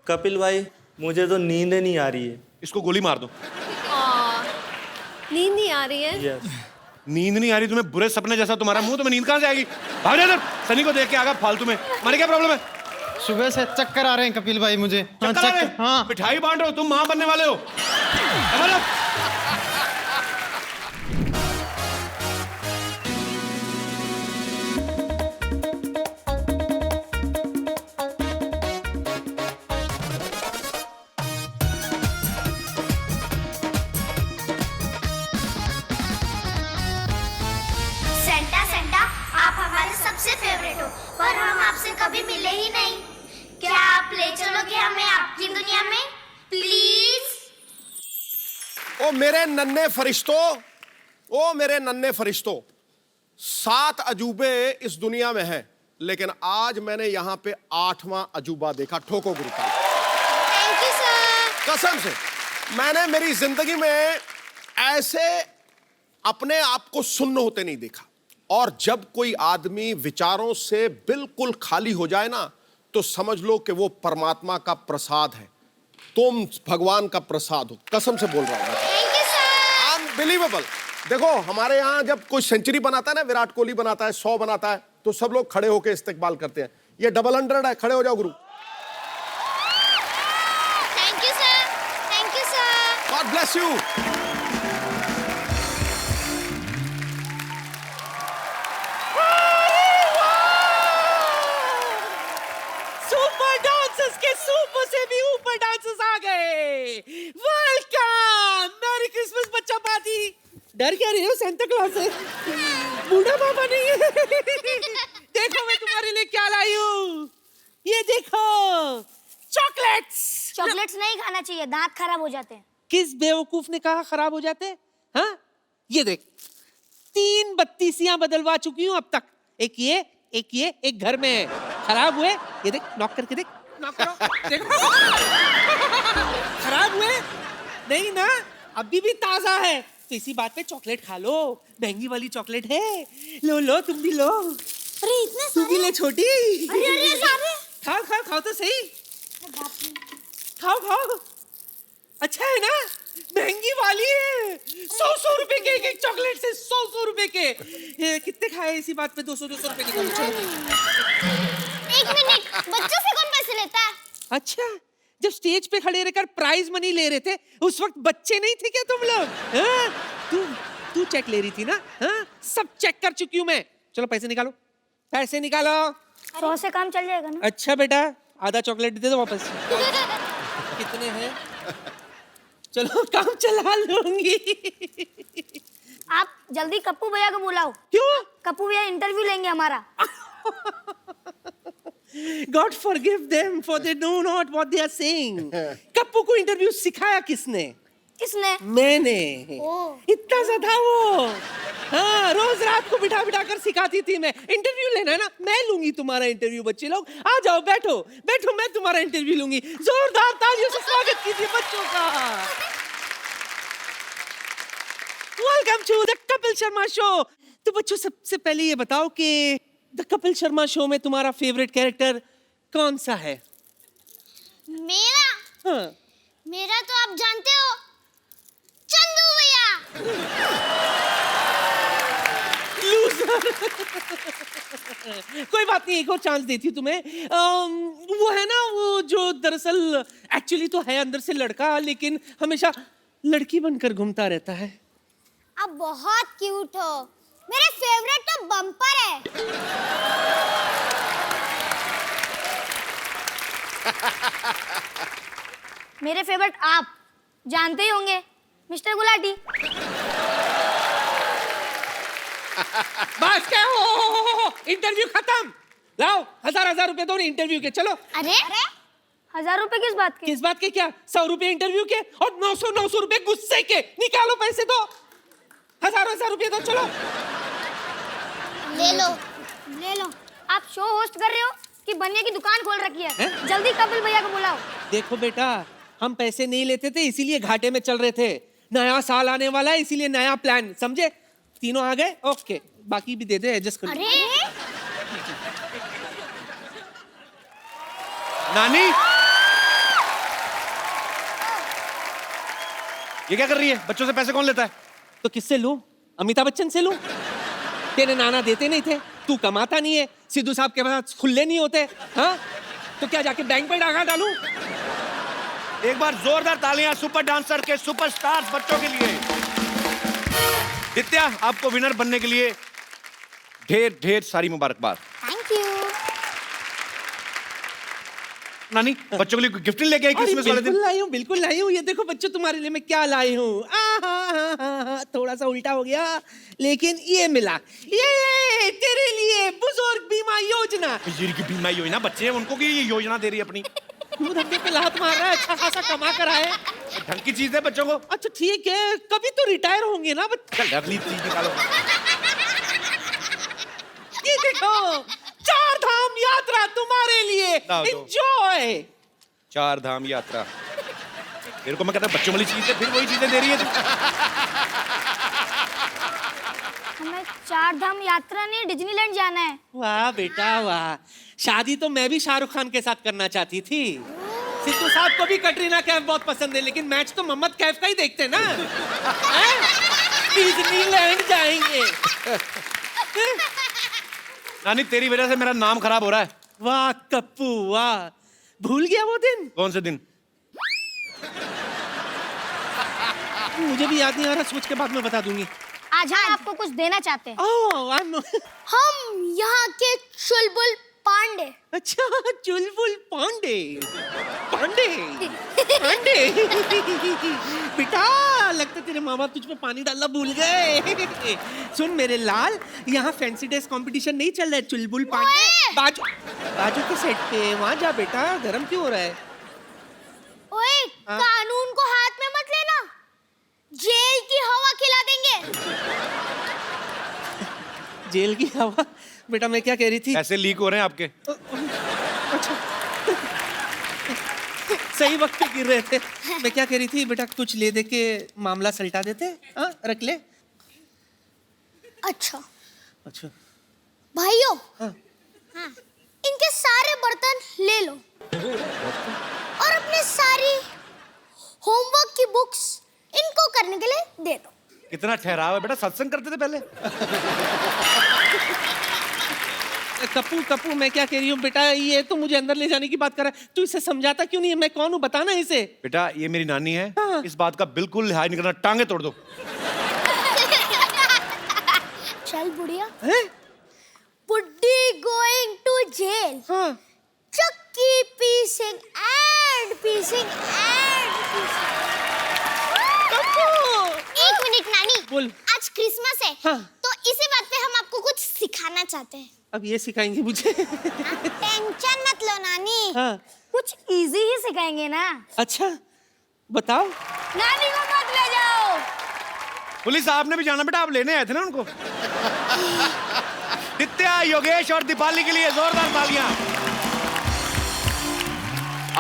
कपिल भाई मुझे तो नींद नहीं आ रही है। इसको गोली मार दो। नींद नहीं आ रही है? यस। नींद नहीं आ रही तुम्हें? बुरे सपने जैसा तुम्हारा मुंह, तुम्हें नींद कहां से आएगी? भाग जा इधर। सनी को देख के आगा फालतू में। मारे क्या प्रॉब्लम है? सुबह से चक्कर आ रहे हैं कपिल भाई मुझे। चक्कर आ रहे हैं? हाँ। मिठाई बांट रहे हो तुम, मां बनने वाले हो। सेंटा सेंटा आप हमारे सबसे फेवरेट हो, पर हम आपसे कभी मिले ही नहीं। क्या आप ले चलोगे हमें आपकी दुनिया में प्लीज? ओ मेरे नन्हे फरिश्तों, ओ मेरे नन्हे फरिश्तों, 7 अजूबे इस दुनिया में हैं, लेकिन आज मैंने यहाँ पे 8वां अजूबा देखा। ठोको गुरु का। Thank you sir. कसम से मैंने मेरी जिंदगी में ऐसे अपने आप को सुन्न होते नहीं देखा। और जब कोई आदमी विचारों से बिल्कुल खाली हो जाए ना, तो समझ लो कि वो परमात्मा का प्रसाद है। तुम भगवान का प्रसाद हो, कसम से बोल रहा हूं। Thank you sir. अनबिलीवेबल। देखो हमारे यहाँ जब कोई सेंचुरी बनाता है ना, विराट कोहली बनाता है, 100 बनाता है, तो सब लोग खड़े होकर इस्तकबाल करते हैं। ये डबल 100 है, खड़े हो जाओ गुरु। Thank you sir. Thank you sir. God bless you. Super dancers के सुपर से भी ऊपर डांसर्स आ गए। वेलकम, मैरी क्रिसमस बच्चा पार्टी। डर क्या रही हो? सेंटा क्लॉज है, बूढ़ा बाबा नहीं है। देखो मैं तुम्हारे लिए क्या लाई हूँ। ये देखो, चॉकलेट्स। चॉकलेट्स नहीं खाना चाहिए, दांत खराब हो जाते हैं। किस बेवकूफ ने कहा खराब हो जाते हैं? हाँ, ये देख, 3 बत्तीसियां बदलवा चुकी हूँ अब तक। एक ये, एक घर में है। खराब हुए, ये देख, नॉक करके देख, नॉक करो, देखो। खराब हुए नहीं ना, अभी भी ताजा है। तो इसी बात पे चॉकलेट खा लो, महंगी वाली चॉकलेट है। लो लो, तुम भी लो। अरे इतने तू भी ले छोटी। अरे अरे सारे। खाओ खाओ खाओ तो सही। खाओ खाओ, अच्छा है ना, महंगी वाली है। 100 रुपए के एक चॉकलेट से, 100 रुपए के। कितने खाए इसी बात पे? 200 रुपए के। एक मिनट, बच्चों से कौन पैसे लेता है? अच्छा, जब स्टेज पे खड़े रहकर प्राइज मनी ले रहे थे, उस वक्त बच्चे नहीं थे क्या तुम लोग? तू चेक ले रही थी ना? हाँ, सब चेक कर चुकी हूँ मैं। चलो पैसे निकालो, पैसे निकालो। 100 से काम चल जाएगा ना? अच्छा बेटा, आधा चॉकलेट दे दो वापस। कितने हैं? चलो काम चला लूंगी। आप जल्दी कप्पू भैया को बुलाओ। क्यों? कप्पू भैया इंटरव्यू लेंगे हमारा। God forgive them for they know not what they are saying. Kappu को इंटरव्यू सिखाया किसने? किसने? मैंने। ओह। इतना सा था वो। हाँ, रोज रात को बिठा बिठा कर सिखाती थी मैं। इंटरव्यू लेना है ना, मैं लूंगी तुम्हारा इंटरव्यू। बच्चे लोग आ जाओ, बैठो बैठो, मैं तुम्हारा इंटरव्यू लूंगी। जोरदार तालियों से स्वागत कीजिए बच्चों का। Welcome to the Kapil Sharma show. तो बच्चों, सबसे पहले ये बताओ कि द कपिल शर्मा शो में तुम्हारा फेवरेट कैरेक्टर कौन सा है? मेरा? हाँ। मेरा तो आप जानते हो, चंदू भैया। कोई बात नहीं, एक और चांस देती हूँ तुम्हें। वो है ना, वो जो दरअसल एक्चुअली तो है अंदर से लड़का, लेकिन हमेशा लड़की बनकर घूमता रहता है। आप बहुत क्यूट हो। मेरे फेवरेट तो बम्पर है। मेरे फेवरेट आप जानते ही होंगे, मिस्टर गुलाटी। बस क्या हो, इंटरव्यू खत्म। लाओ 1000 रुपए दो इंटरव्यू के। चलो। अरे 1000 रुपए किस बात के? किस बात के क्या? 100 रुपए इंटरव्यू के और 900 रुपए गुस्से के। निकालो पैसे दो, 1000 रुपए दो। चलो ले लो, ले लो। आप शो होस्ट कर रहे हो कि बनिया की दुकान खोल रखी है? जल्दी कपिल भैया को बुलाओ। देखो बेटा, हम पैसे नहीं लेते थे, इसीलिए घाटे में चल रहे थे। नया साल आने वाला है, इसीलिए नया प्लान, समझे? तीनों आ गए, ओके, बाकी भी दे दे, एडजस्ट कर। अरे नानी ये क्या कर रही है? बच्चों से पैसे कौन लेता है? तो किससे लूं? अमिताभ बच्चन से लूं? तेरे नाना देते नहीं थे, तू कमाता नहीं है, सिद्धू साहब के पास खुले नहीं होते, हाँ? तो क्या जाके बैंक में डाका डालूं? एक बार जोरदार तालियां सुपर डांसर के सुपरस्टार्स बच्चों के लिए। दित्या, आपको विनर बनने के लिए ढेर ढेर सारी मुबारकबाद। Thank you. नानी, बच्चों के लिए गिफ्ट लेके आई क्रिसमस वाले दिन? बिल्कुल लाई हूँ। ये देखो बच्चों, तुम्हारे लिए मैं क्या लाई हूँ। थोड़ा सा उल्टा हो गया, लेकिन ये मिला। ये तेरे लिए बुजुर्ग बीमा योजना। बुजुर्ग बीमा योजना, बच्चे हैं उनको की ये योजना दे रही है अपनी। तू धक्के पे लात मार रहा है, अच्छा खासा कमा कर आए। ढंग की चीज है बच्चों को। अच्छा ठीक है, कभी तो रिटायर होंगे ना। चल अगली चीज निकालो। ये देखो, 4 धाम यात्रा तुम्हारे लिए। लाओ दो। एंजॉय। 4 धाम यात्रा। मेरे को मैं कहता बच्चों वाली चीज है, फिर वही चीजें दे रही है तू। हमें 4 धाम यात्रा नहीं, डिज्नीलैंड जाना है। वाह बेटा वाह, शादी तो मैं भी शाहरुख खान के साथ करना चाहती थी। सिद्धू साहब को भी कटरीना कैफ बहुत पसंद है, लेकिन मैच तो मोहम्मद कैफ का ही देखते ना। डिज्नीलैंड जाएंगे। नानी, तेरी वजह से मेरा नाम खराब हो रहा है। वाह कप्पू वाह, भूल गया वो दिन। कौन से दिन? मुझे भी याद नहीं आ रहा, सोच के बाद में बता दूंगी। आज हम आपको कुछ देना चाहते हैं। ओह हम यहाँ के चुलबुल पांडे। अच्छा, चुलबुल पांडे। पांडे पांडे बेटा, लगता तेरे माँ बाप तुझ पे पानी डालना भूल गए। सुन मेरे लाल, यहाँ फैंसी ड्रेस कंपटीशन नहीं चल रहा है। चुलबुल पांडे बाजू के सेट पे वहाँ जा बेटा, गरम क्यों हो रहा है? ओए, कानून को हाथ में मत लेना, जेल की हवा खिला देंगे। जेल की हवा? बेटा मैं क्या कह रही थी? ऐसे लीक हो रहे हैं आपके। अच्छा सही वक्त पे गिर रहे थे। मैं क्या कह रही थी बेटा, कुछ ले दे के मामला सलटा देते। हाँ रख ले। अच्छा अच्छा भाइयों, हाँ। हाँ, इनके सारे बर्तन ले लो और अपने सारी होमवर्क की बुक्स इनको करने के लिए दे दो। कितना ठहराव है बेटा, सत्संग करते थे पहले। कप्पू कप्पू मैं क्या कह रही हूँ बेटा, ये तो मुझे अंदर ले जाने की बात कर रहा है, तू इसे समझाता क्यों नहीं है? मैं कौन हूँ बताना इसे। बेटा ये मेरी नानी है, हाँ। इस बात का बिल्कुल लिहाज नहीं करना, टांगे तोड़ दो। चल बुढ़िया, हैं? बुड्ढी गोइंग टू जेल, हाँ। चक्की पीसिंग एंड पीसिंग एंड पीसिंग। एक मिनट नानी, बोल। आज क्रिसमस है, हाँ। तो इसी बात पे हम आपको कुछ सिखाना चाहते हैं। अब ये सिखाएंगे मुझे? टेंशन मत लो नानी, हाँ। कुछ इजी ही सिखाएंगे ना। अच्छा बताओ। नानी को मत ले जाओ। पुलिस साहब ने भी जाना बेटा, आप लेने आए थे ना उनको। नित्या, योगेश और दीपाली के लिए जोरदार तालियां।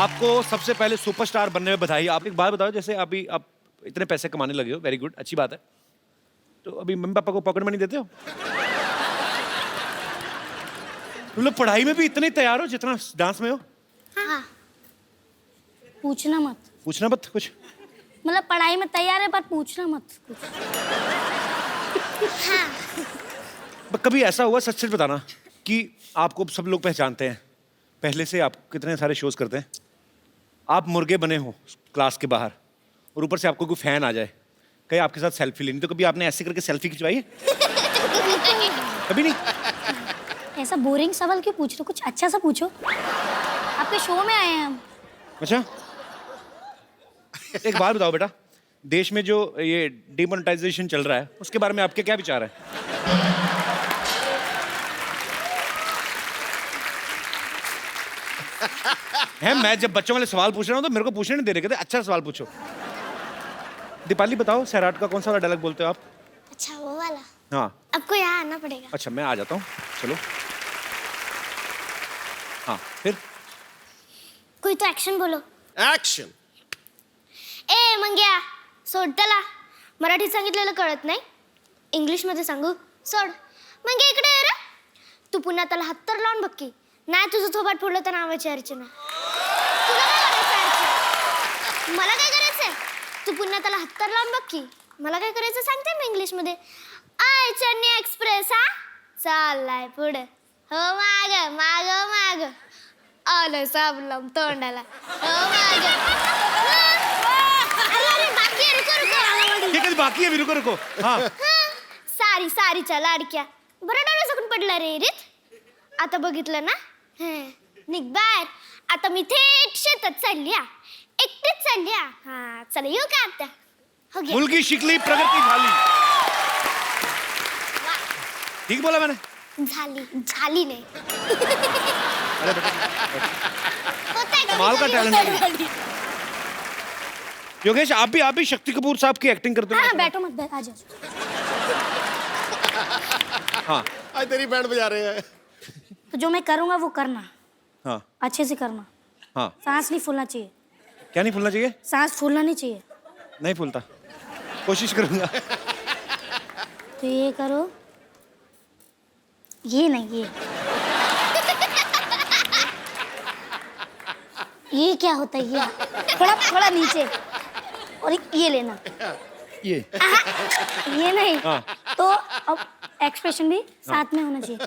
आपको सबसे पहले सुपरस्टार बनने में बधाई। आप एक बात बताओ, जैसे अभी आप इतने पैसे कमाने लगे हो, वेरी गुड, अच्छी बात है, तो अभी मम्मी पापा को पॉकेट मनी देते हो? तुम लोग पढ़ाई में भी इतने तैयार हो जितना डांस में हो? हाँ, पूछना मत। पूछना मत कुछ। मतलब पढ़ाई में तैयार है पर पूछना मत कुछ। हाँ। कभी ऐसा हुआ, सच सच बताना, कि आपको सब लोग पहचानते हैं, पहले से आप कितने सारे शोज करते हैं, आप मुर्गे बने हो क्लास के बाहर और ऊपर से आपको कोई फैन आ जाए, कहीं आपके साथ सेल्फी लेनी, तो कभी आपने ऐसे करके सेल्फी खिंचवाई है? कभी नहीं? ऐसा बोरिंग सवाल क्यों पूछ रहे हो? कुछ अच्छा सा पूछो, आपके शो में आए हैं हम। अच्छा एक बात बताओ बेटा, देश में जो ये डिमोनेटाइजेशन चल रहा है उसके बारे में आपके क्या विचार है? मैं जब बच्चों वाले सवाल पूछ रहा हूँ तो मेरे को पूछने नहीं दे रहे, कहते अच्छा सवाल पूछो। दीपाली बताओ, सैराट का कौन सा वाला डायलॉग बोलते हो आप? अच्छा वो वाला? हाँ। आपको यहाँ आना पड़ेगा। अच्छा मैं आ जाता हूँ, चलो। हाँ फिर? कोई तो एक्शन बोलो। ऍक्शन। ए मंग्या, सोड त्याला. मराठीत सांगितलेलं कळत नाही, इंग्लिश मध्ये सांगू? सोड. मंग्या इकडे ये रे. तू पुन्हा त्याला हात तर लावून बघ की. नाही तुझं थोबाड फोडलं तर नावाची अर्चना. तुला काय करायचं अर्चना? मला काय करायचंय? तू पुन्हा त्याला हत्तर लावून बघ की. मला काय करायचं सांगते मी इंग्लिशमध्ये. आय चेन्नई एक्सप्रेस हा चाललाय पुढे. हो माग माग माग आलं साबलम तोंडाला. हो माग. अरे बाकी आहे, रुको रुको. ये कधी बाकी आहे, रुको रुको. हाँ सारी सारीच्या लाडक्या बरं डोळे सकून पडला रे रीत. आता बघितलं ना. निघ बाहेर. आता मी थेट शेतात चालली. एकटीच चालली. हा चला येऊ का आता. हो गया. मुलगी शिकली, प्रगती झाली. ठीक बोला मैंने. झाली झाली नाही. अरे बेटा, होतंय का? कमाल का टैलेंट है. योगेश, आप भी शक्ति कपूर साहब की एक्टिंग करते हाँ हो. बैठो मत बैठ आ जाओ. हाँ आज तेरी बैंड बजा रहे हैं. तो जो मैं करूंगा वो करना, हाँ अच्छे से करना. हाँ. सांस नहीं फूलना चाहिए. क्या नहीं फूलना चाहिए? सांस फूलना नहीं चाहिए. नहीं फूलता, कोशिश करूंगा. तो ये करो, ये नहीं ये क्या होता है ये? थोड़ा थोड़ा नीचे और ये लेना. ये ये नहीं. हाँ. तो अब एक्सप्रेशन भी साथ में होना चाहिए.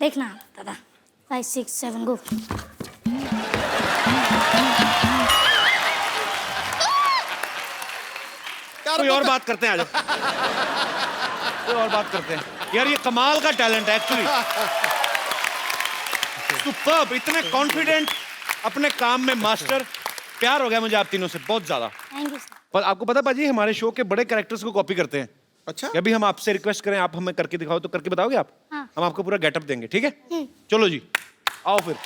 देखना दादा. 5 6 7 गो. कोई और बात करते हैं. आ जाओ, कोई और बात करते हैं. यार ये कमाल का टैलेंट है एक्चुअली. सुपर्ब. इतने कॉन्फिडेंट, अपने काम में मास्टर. प्यार हो गया मुझे आप तीनों से बहुत ज्यादा. Thank you sir. पर आपको पता पाजी, हमारे शो के बड़े कैरेक्टर्स को कॉपी करते हैं. अच्छा. अभी हम आपसे रिक्वेस्ट करें, आप हमें करके दिखाओ, तो करके बताओगे आप? हाँ. हम आपको पूरा गेटअप देंगे. ठीक है, चलो जी आओ फिर.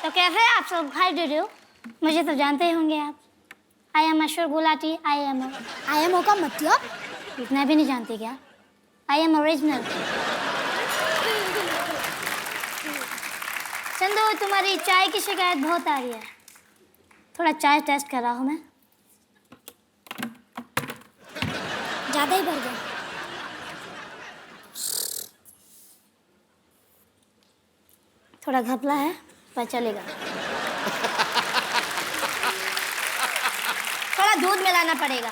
तो कैसे आप सब हाय डू डू. मुझे तो जानते ही होंगे आप. I am assure Gulati. I am का मतलब इतना भी नहीं जानते क्या? I am original. चंदू, तुम्हारी चाय की शिकायत बहुत आ रही है. थोड़ा चाय टेस्ट कर रहा हूँ मैं. ज़्यादा ही भर गया. थोड़ा घपला है पर चलेगा. थोड़ा दूध मिलाना पड़ेगा.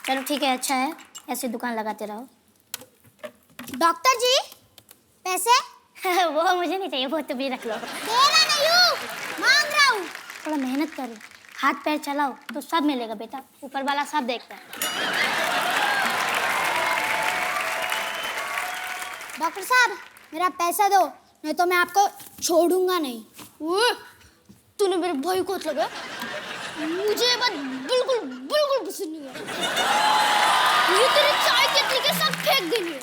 चलो ठीक है, अच्छा है. ऐसे दुकान लगाते रहो. डॉक्टर जी पैसे. वो मुझे नहीं चाहिए, वो तुम ही रख लो. तेरा नहीं हूँ, मांग रहा हूँ. थोड़ा मेहनत करो, हाथ पैर चलाओ तो सब मिलेगा बेटा. ऊपर वाला सब देखता है. डॉक्टर साहब मेरा पैसा दो, नहीं तो मैं आपको छोड़ूंगा नहीं. तूने मेरे भाई को हाथ लगा. मुझे ये बात बिल्कुल बिल्कुल पसंद नहीं है. मुझे तेरे चाय केतली के सब फेंक देनी है.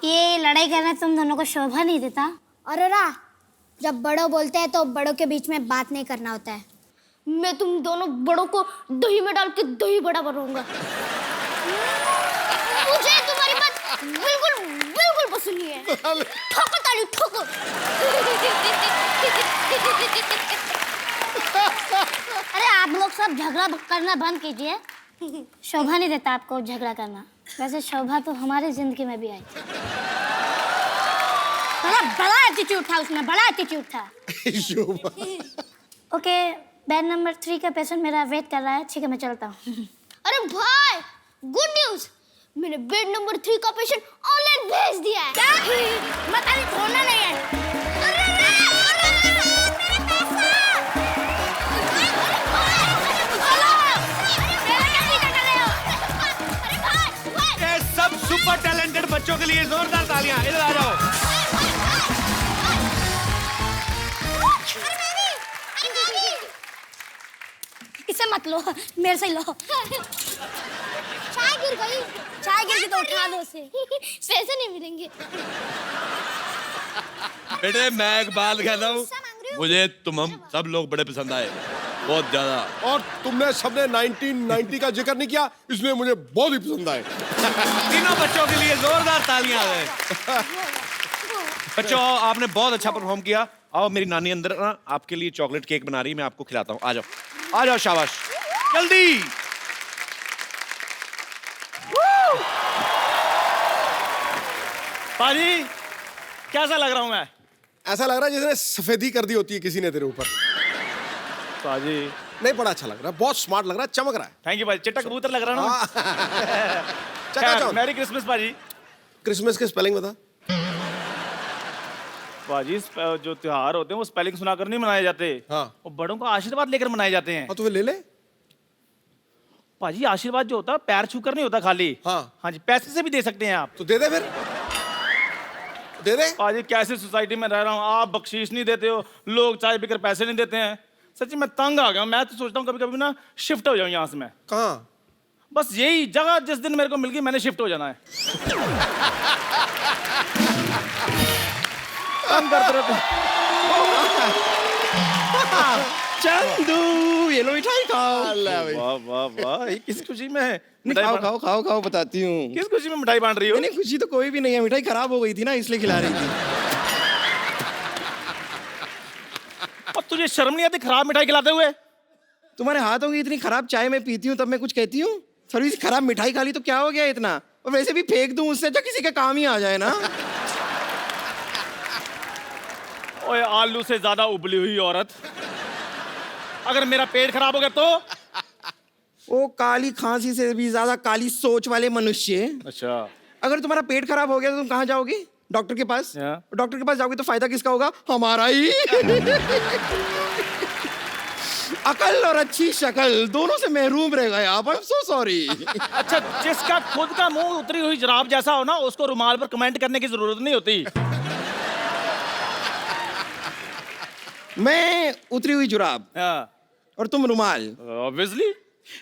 ये लड़ाई करना तुम दोनों को शोभा नहीं देता. अरे रा, जब बड़ों बोलते हैं तो बड़ों के बीच में बात नहीं करना होता है. मैं तुम दोनों बड़ों को दही में डाल के दही बड़ा बनाऊंगा. मुझे तुम्हारी बात बिल्कुल बिल्कुल पसंद नहीं है. ठोको ताली ठोको. अरे आप लोग सब झगड़ा करना बंद कीजिए. शोभा नहीं देता आपको झगड़ा करना. वैसे शोभा तो हमारी जिंदगी में भी आई थी. बड़ा एटीट्यूड था उसमें, बड़ा एटीट्यूड था. ओके, बेड नंबर 3 का पेशेंट मेरा वेट कर रहा है. ठीक है, मैं चलता हूँ. अरे भाई गुड न्यूज, मैंने बेड नंबर 3 का पेशेंट ऑनलाइन भेज दिया है. क्या? मत अभी छोड़ना नहीं है. ये सब सुपर टैलेंटेड बच्चों के लिए जोरदार तालियां. इधर आ जाओ. इसे मत लो, मेरे से लो. चाय गिर गई. चाय गिर गई तो उठा लो उसे. पैसे नहीं मिलेंगे. बेटे मैं एक बात कहता हूँ, मुझे तुम हम सब लोग बड़े पसंद आए, बहुत ज्यादा। और तुमने सबने 1990 का जिक्र नहीं किया, इसलिए मुझे बहुत ही पसंद आए। तीनों बच्चों के लिए जोरदार तालियां आ गए। बच्चों आपने बहुत अच्छा परफॉर्म किया। आओ मेरी नानी अंदर ना आपके लिए चॉकलेट केक बना रही है, मैं आपको खिलाता हूँ। आ जाओ शाबाश, जल्दी। पाजी कैसा लग रहा हूँ मैं? ऐसा लग रहा है जैसे सफेदी कर दी होती है किसी ने तेरे ऊपर। पाजी नहीं, बड़ा अच्छा लग रहा है, बहुत स्मार्ट लग रहा है, चमक रहा है। थैंक यू पाजी, चिट्टा कबूतर लग रहा है ना। चकाचौंध। मैरी क्रिसमस पाजी। क्रिसमस के स्पेलिंग बता। पाजी जो त्योहार होते हैं वो स्पेलिंग सुनाकर नहीं मनाए जाते। हाँ। वो बड़ों का आशीर्वाद लेकर मनाए जाते हैं। हाँ तो वे ले ले। पाजी आशीर्वाद जो होता है पैर छूकर नहीं होता खाली। हाँ। हाँ जी, पैसे से भी दे सकते हैं आप। तो दे दे फिर, दे दे। पाजी कैसे सोसाइटी में रह रहा हूँ, आप बख्शीश नहीं देते हो, लोग चाय पीकर पैसे नहीं देते हैं। सच्ची मैं तंग आ गया हूँ। मैं तो सोचता हूँ कभी कभी ना शिफ्ट हो जाऊँ यहाँ से मैं। कहाँ? बस यही जगह जिस दिन मेरे को मिल गई मैंने शिफ्ट हो जाना है। तंग करते रहते। चंदू ये लो मिठाई खाओ। वाह वाह वाह, ये किस खुशी में है? नहीं मिठाई खाओ बांट- खाओ खाओ खाओ, बताती हूँ। किस खुशी में मिठाई बांट रही हो? नहीं खुशी तो कोई भी नहीं है, मिठाई खराब हो गई थी ना इसलिए खिला रही थी। और तुझे शर्म नहीं आती खराब मिठाई खिलाते हुए? तुम्हारे हाथों की इतनी खराब चाय मैं पीती हूँ तब मैं कुछ कहती हूँ? सर्विस खराब मिठाई खा ली तो क्या हो गया इतना? और वैसे भी फेंक दूं, उससे अच्छा किसी का काम ही आ जाए ना। ओए आलू से ज्यादा उबली हुई औरत, अगर मेरा पेट खराब हो गया तो? वो काली खांसी से भी ज्यादा काली सोच वाले मनुष्य, अच्छा अगर तुम्हारा पेट खराब हो गया तो तुम कहाँ जाओगे? डॉक्टर के पास। हाँ। डॉक्टर के पास जाओगे तो फायदा किसका होगा? हमारा ही। अकल और अच्छी शक्ल दोनों से महरूम रह गए आप। I am so sorry. अच्छा, जिसका खुद का मुंह उतरी हुई जराब जैसा हो ना, उसको रुमाल पर कमेंट करने की जरूरत नहीं होती। मैं उतरी हुई जुराब और तुम रुमाल। ऑब्वियसली।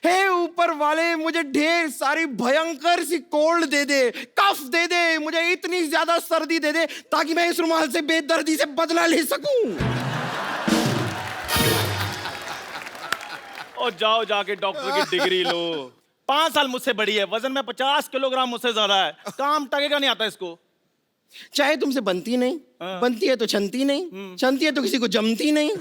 हे ऊपर वाले, मुझे ढेर सारी भयंकर सी कोल्ड दे दे, कफ दे दे, मुझे इतनी ज्यादा सर्दी दे दे ताकि मैं इस रुमाल से बेदर्दी से बदला ले सकूं। और जाओ जाके डॉक्टर की डिग्री लो। 5 साल मुझसे बड़ी है, वजन में 50 किलोग्राम मुझसे ज्यादा है, काम टकेगा नहीं आता इसको। चाहे तुमसे बनती नहीं, हाँ। बनती है तो छनती नहीं, छनती है तो किसी को जमती नहीं।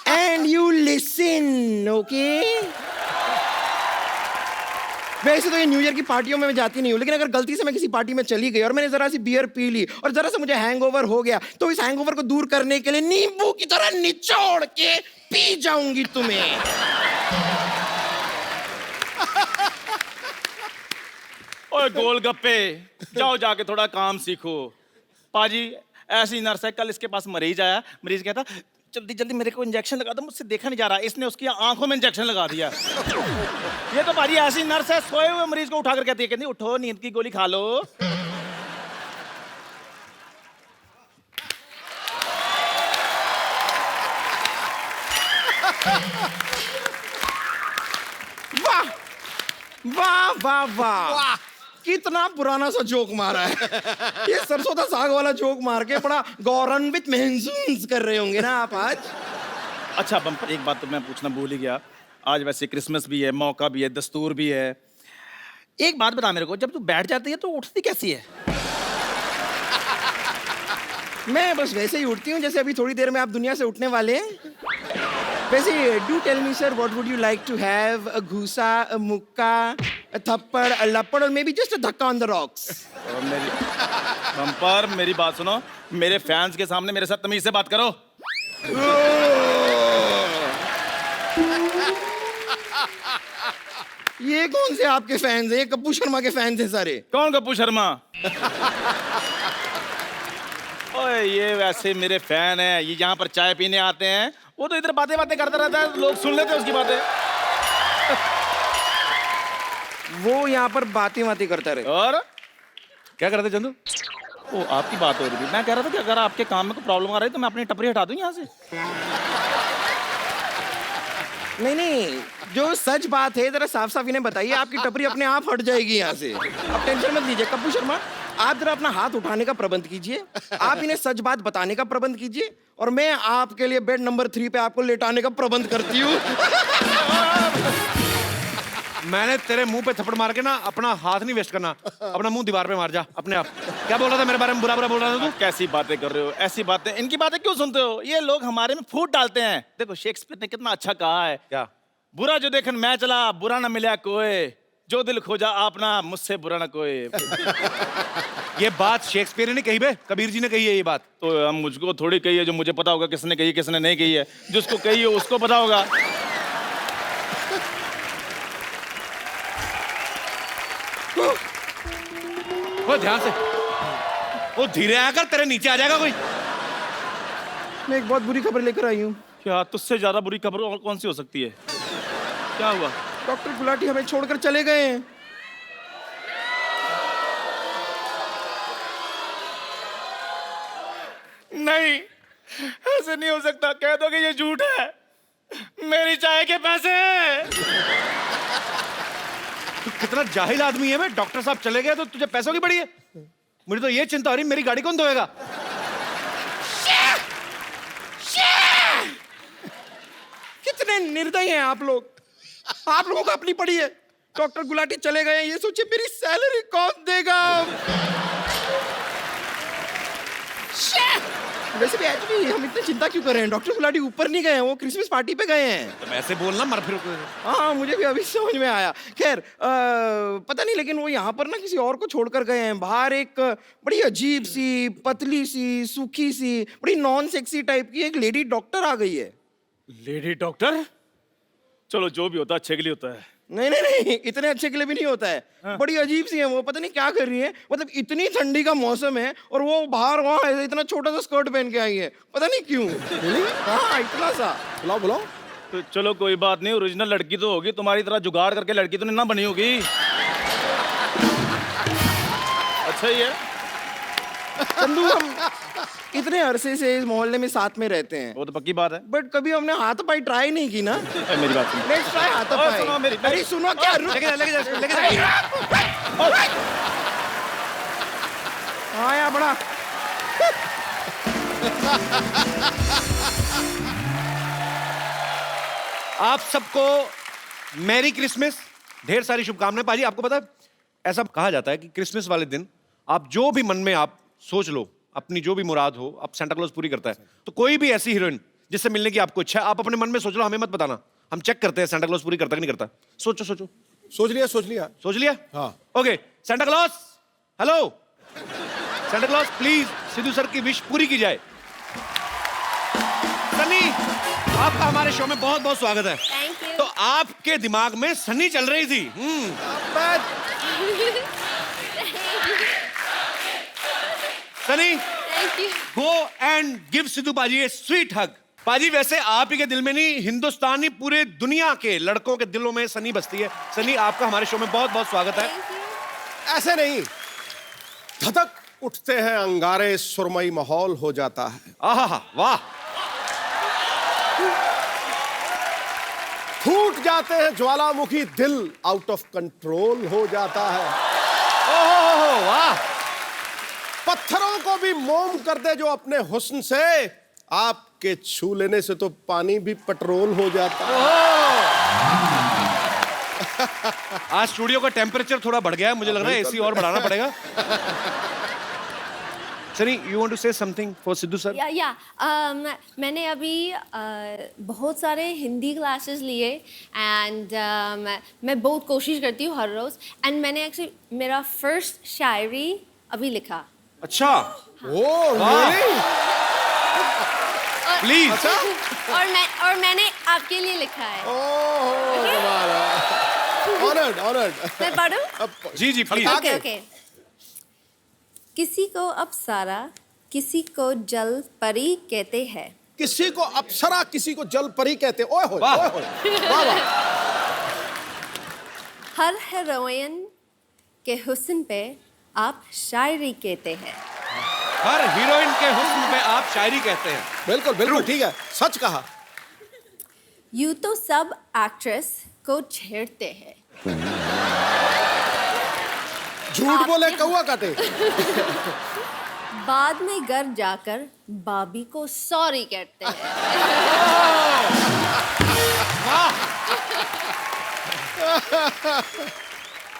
And you listen, okay? वैसे तो ये न्यू ईयर की पार्टियों में मैं जाती नहीं हूँ, लेकिन अगर गलती से मैं किसी पार्टी में चली गई और मैंने जरा सी बियर पी ली और जरा सा मुझे हैंगओवर हो गया, तो इस हैंगओवर को दूर करने के लिए नींबू की तरह निचोड़ के पी जाऊंगी तुम्हें। ओए गोलगप्पे, जाओ जाके थोड़ा काम सीखो। पाजी ऐसी नर्स है, कल इसके पास मरीज आया, मरीज कहता जल्दी जल्दी मेरे को इंजेक्शन लगा दो, मुझसे देखा नहीं जा रहा। इसने उसकी आंखों में इंजेक्शन लगा दिया। ये तो पाजी ऐसी नर्स है, सोए हुए मरीज को उठाकर कहती है, कहती उठो नींद की गोली खा लो। वाह वाह वाह वाह, कितना पुराना सा जोक मारा है। ये सरसों का साग वाला जोक मार के बड़ा गौरवान्वित महसूस कर रहे होंगे ना आप आज। अच्छा बम्पर, एक बात तो मैं पूछना भूल ही गया, आज वैसे क्रिसमस भी है, मौका भी है, दस्तूर भी है। एक बात बता मेरे को, जब तू बैठ जाती है तो उठती कैसी है? मैं बस वैसे ही उठती हूँ जैसे अभी थोड़ी देर में आप दुनिया से उठने वाले हैं। वैसे do tell me sir, what would you like to have? A घूसा, अ मुक्का, अ थप्पड़, अ लपड़, और मे बी जस्ट अ धक्का ऑन द रॉक्स। और मेरी बम्पर, मेरी बात सुनो, मेरे फैंस के सामने मेरे साथ तमीज से बात करो। ये कौन से आपके फैंस हैं? ये कप्पू शर्मा के फैंस हैं सारे। कौन कप्पू शर्मा? ओए ये वैसे मेरे फैन है, ये यहाँ पर चाय पीने आते हैं, वो तो इधर बातें बातें करता रहता है, लोग सुन लेते हैं उसकी बातें। वो यहाँ पर बातें करता रहे। और क्या करते चंदू? ओ आपकी बात हो रही थी, मैं कह रहा था कि अगर आपके काम में कोई प्रॉब्लम आ रही है तो मैं अपनी टपरी हटा दूं यहाँ से। नहीं नहीं, जो सच बात है जरा साफ साफ इन्हें बताइए, आपकी टपरी अपने आप हट जाएगी यहाँ से। आप टेंशन मत लीजिए। कप्पू शर्मा, आप जरा अपना हाथ उठाने का प्रबंध कीजिए, आप इन्हें सच बात बताने का प्रबंध कीजिए, और मैं आपके लिए बेड नंबर 3 पे आपको लेटाने का प्रबंध करती हूँ। मैंने तेरे मुंह पे थप्पड़ मार के ना अपना हाथ नहीं वेस्ट करना, अपना मुंह दीवार पे मार जा अपने आप। क्या बोल रहा था मेरे बारे में, बुरा बुरा बोल रहा था तू? कैसी बातें कर रहे हो, ऐसी बातें, इनकी बातें क्यों सुनते हो? ये लोग हमारे में फूट डालते हैं। देखो शेक्सपियर ने कितना अच्छा कहा है, क्या? बुरा जो देखन मैं चला, बुरा ना मिला कोई, जो दिल खोजा आपना, मुझसे बुरा ना कोई। ये बात शेक्सपियर ने नहीं कही बे, कबीर जी ने कही है ये बात। तो हम मुझको थोड़ी कही है, जो मुझे पता होगा किसने कही किसने नहीं कही है। जिसको कही है उसको पता होगा। वो ध्यान से, वो धीरे आकर तेरे नीचे आ जाएगा कोई। मैं एक बहुत बुरी खबर लेकर आई हूँ। क्या तुझसे ज्यादा बुरी खबर और कौन सी हो सकती है? क्या हुआ? डॉक्टर गुलाटी हमें छोड़कर चले गए हैं। नहीं, ऐसे नहीं हो सकता। कह दो कि ये झूठ है, मेरी चाय के पैसे। तू कितना जाहिल आदमी है बे। डॉक्टर साहब चले गए तो तुझे पैसों की पड़ी है? मुझे तो ये चिंता हो रही, मेरी गाड़ी कौन धोएगा? कितने निर्दयी हैं आप लोग। आप लोगों को अपनी पड़ी है। डॉक्टर गुलाटी चले गए, ये सोचिए मेरी सैलरी कौन देगा। वैसे भी एक्चुअली हम इतनी चिंता क्यों कर रहे हैं? डॉक्टर गुलाटी ऊपर नहीं गए हैं, वो क्रिसमस पार्टी पे गए हैं। तो ऐसे बोलना मर फिर। हाँ, मुझे भी अभी समझ में आया। खैर पता नहीं, लेकिन वो यहाँ पर ना किसी और को छोड़कर गए हैं। बाहर एक बड़ी अजीब सी, पतली सी, सूखी सी, बड़ी नॉन सेक्सी टाइप की एक लेडी डॉक्टर आ गई है। Lady doctor? चलो जो भी होता है अच्छे के लिए होता है। नहीं नहीं नहीं, इतने अच्छे के लिए भी नहीं होता है। हाँ। बड़ी अजीब सी है वो, पता नहीं क्या कर रही है। मतलब इतनी ठंडी का मौसम है और वो बाहर वहाँ इतना छोटा सा स्कर्ट पहन के आई है, पता नहीं क्यों। हाँ, इतना सा। बुलाओ बुलाओ। तो चलो कोई बात नहीं, ओरिजिनल लड़की तो होगी, तुम्हारी तरह जुगाड़ करके लड़की तो नहीं ना बनी होगी। अच्छा ही है। चंदू, हम इतने अरसे से इस मोहल्ले में साथ में रहते हैं, वो तो पक्की बात है। बट कभी हमने हाथापाई ट्राई नहीं की ना। मेरी बात सुनो। लेट्स ट्राई हाथापाई। सुनो मेरी- अरे सुनो क्या, लेके जा। हाँ यार बड़ा। आप सबको मैरी क्रिसमस, ढेर सारी शुभकामनाएं। पाजी आपको पता है, ऐसा कहा जाता है कि क्रिसमस वाले दिन आप जो भी मन में आप सोच लो, अपनी जो भी मुराद हो, आप सेंटा क्लॉज पूरी करता है। तो कोई भी ऐसी हीरोइन जिससे मिलने की आपको इच्छा है, आप अपने मन में सोच लो, हमें मत बताना, हम चेक करते हैं सेंटा क्लॉज पूरी करता कि नहीं करता। सोचो सोचो। सोच लिया सोच लिया। सोच लिया? हाँ। Okay, Santa Claus, hello Santa Claus, please Sidhu sir की विश पूरी की जाए। सनी, आपका हमारे शो में बहुत बहुत स्वागत है। Thank you. तो आपके दिमाग में सनी चल रही थी। Sunny, thank you. Go and give Sidhu paaji A sweet हग। पाजी वैसे आप ही के दिल में नहीं, हिंदुस्तानी पूरे दुनिया के लड़कों के दिलों में सनी बसती है। सनी, आपका हमारे शो में बहुत बहुत स्वागत है। ऐसे नहीं, धधक उठते हैं अंगारे, सुरमई माहौल हो जाता है। आहा, वाह। फूट जाते हैं ज्वालामुखी, दिल आउट ऑफ कंट्रोल हो जाता है। ओह वाह। पत्थरों को भी मोम कर दे जो अपने हुस्न से, आपके छू लेने से तो पानी भी पेट्रोल हो जाता है। आज स्टूडियो का टेम्परेचर थोड़ा बढ़ गया है, मुझे लग रहा है एसी और बढ़ाना पड़ेगा। Sunny, you want to say something for Sidhu sir? मैंने अभी बहुत सारे हिंदी क्लासेस लिए एंड मैं बहुत कोशिश करती हूँ हर रोज़, एंड मैंने एक्चुअली मेरा फर्स्ट शायरी अभी लिखा। अच्छा, ओह रियली? प्लीज। और मैंने आपके लिए लिखा है। ओह कमाल है। Honoured honoured. मैं पढ़ूं? जी जी प्लीज। Okay okay. किसी को अप्सरा, किसी को जल परी कहते हैं। किसी को अप्सरा, किसी को जल परी कहते। ओए होए, वाह। ओए होए, वाह वाह। हर हीरोइन के हुस्न पे आप शायरी कहते हैं। हर हीरोइन के हुस्न पे आप शायरी कहते हैं। बिल्कुल बिल्कुल ठीक है, सच कहा। यूं तो सब एक्ट्रेस को छेड़ते हैं, झूठ बोले कौवा काटे। बाद में घर जाकर भाभी को सॉरी कहते हैं।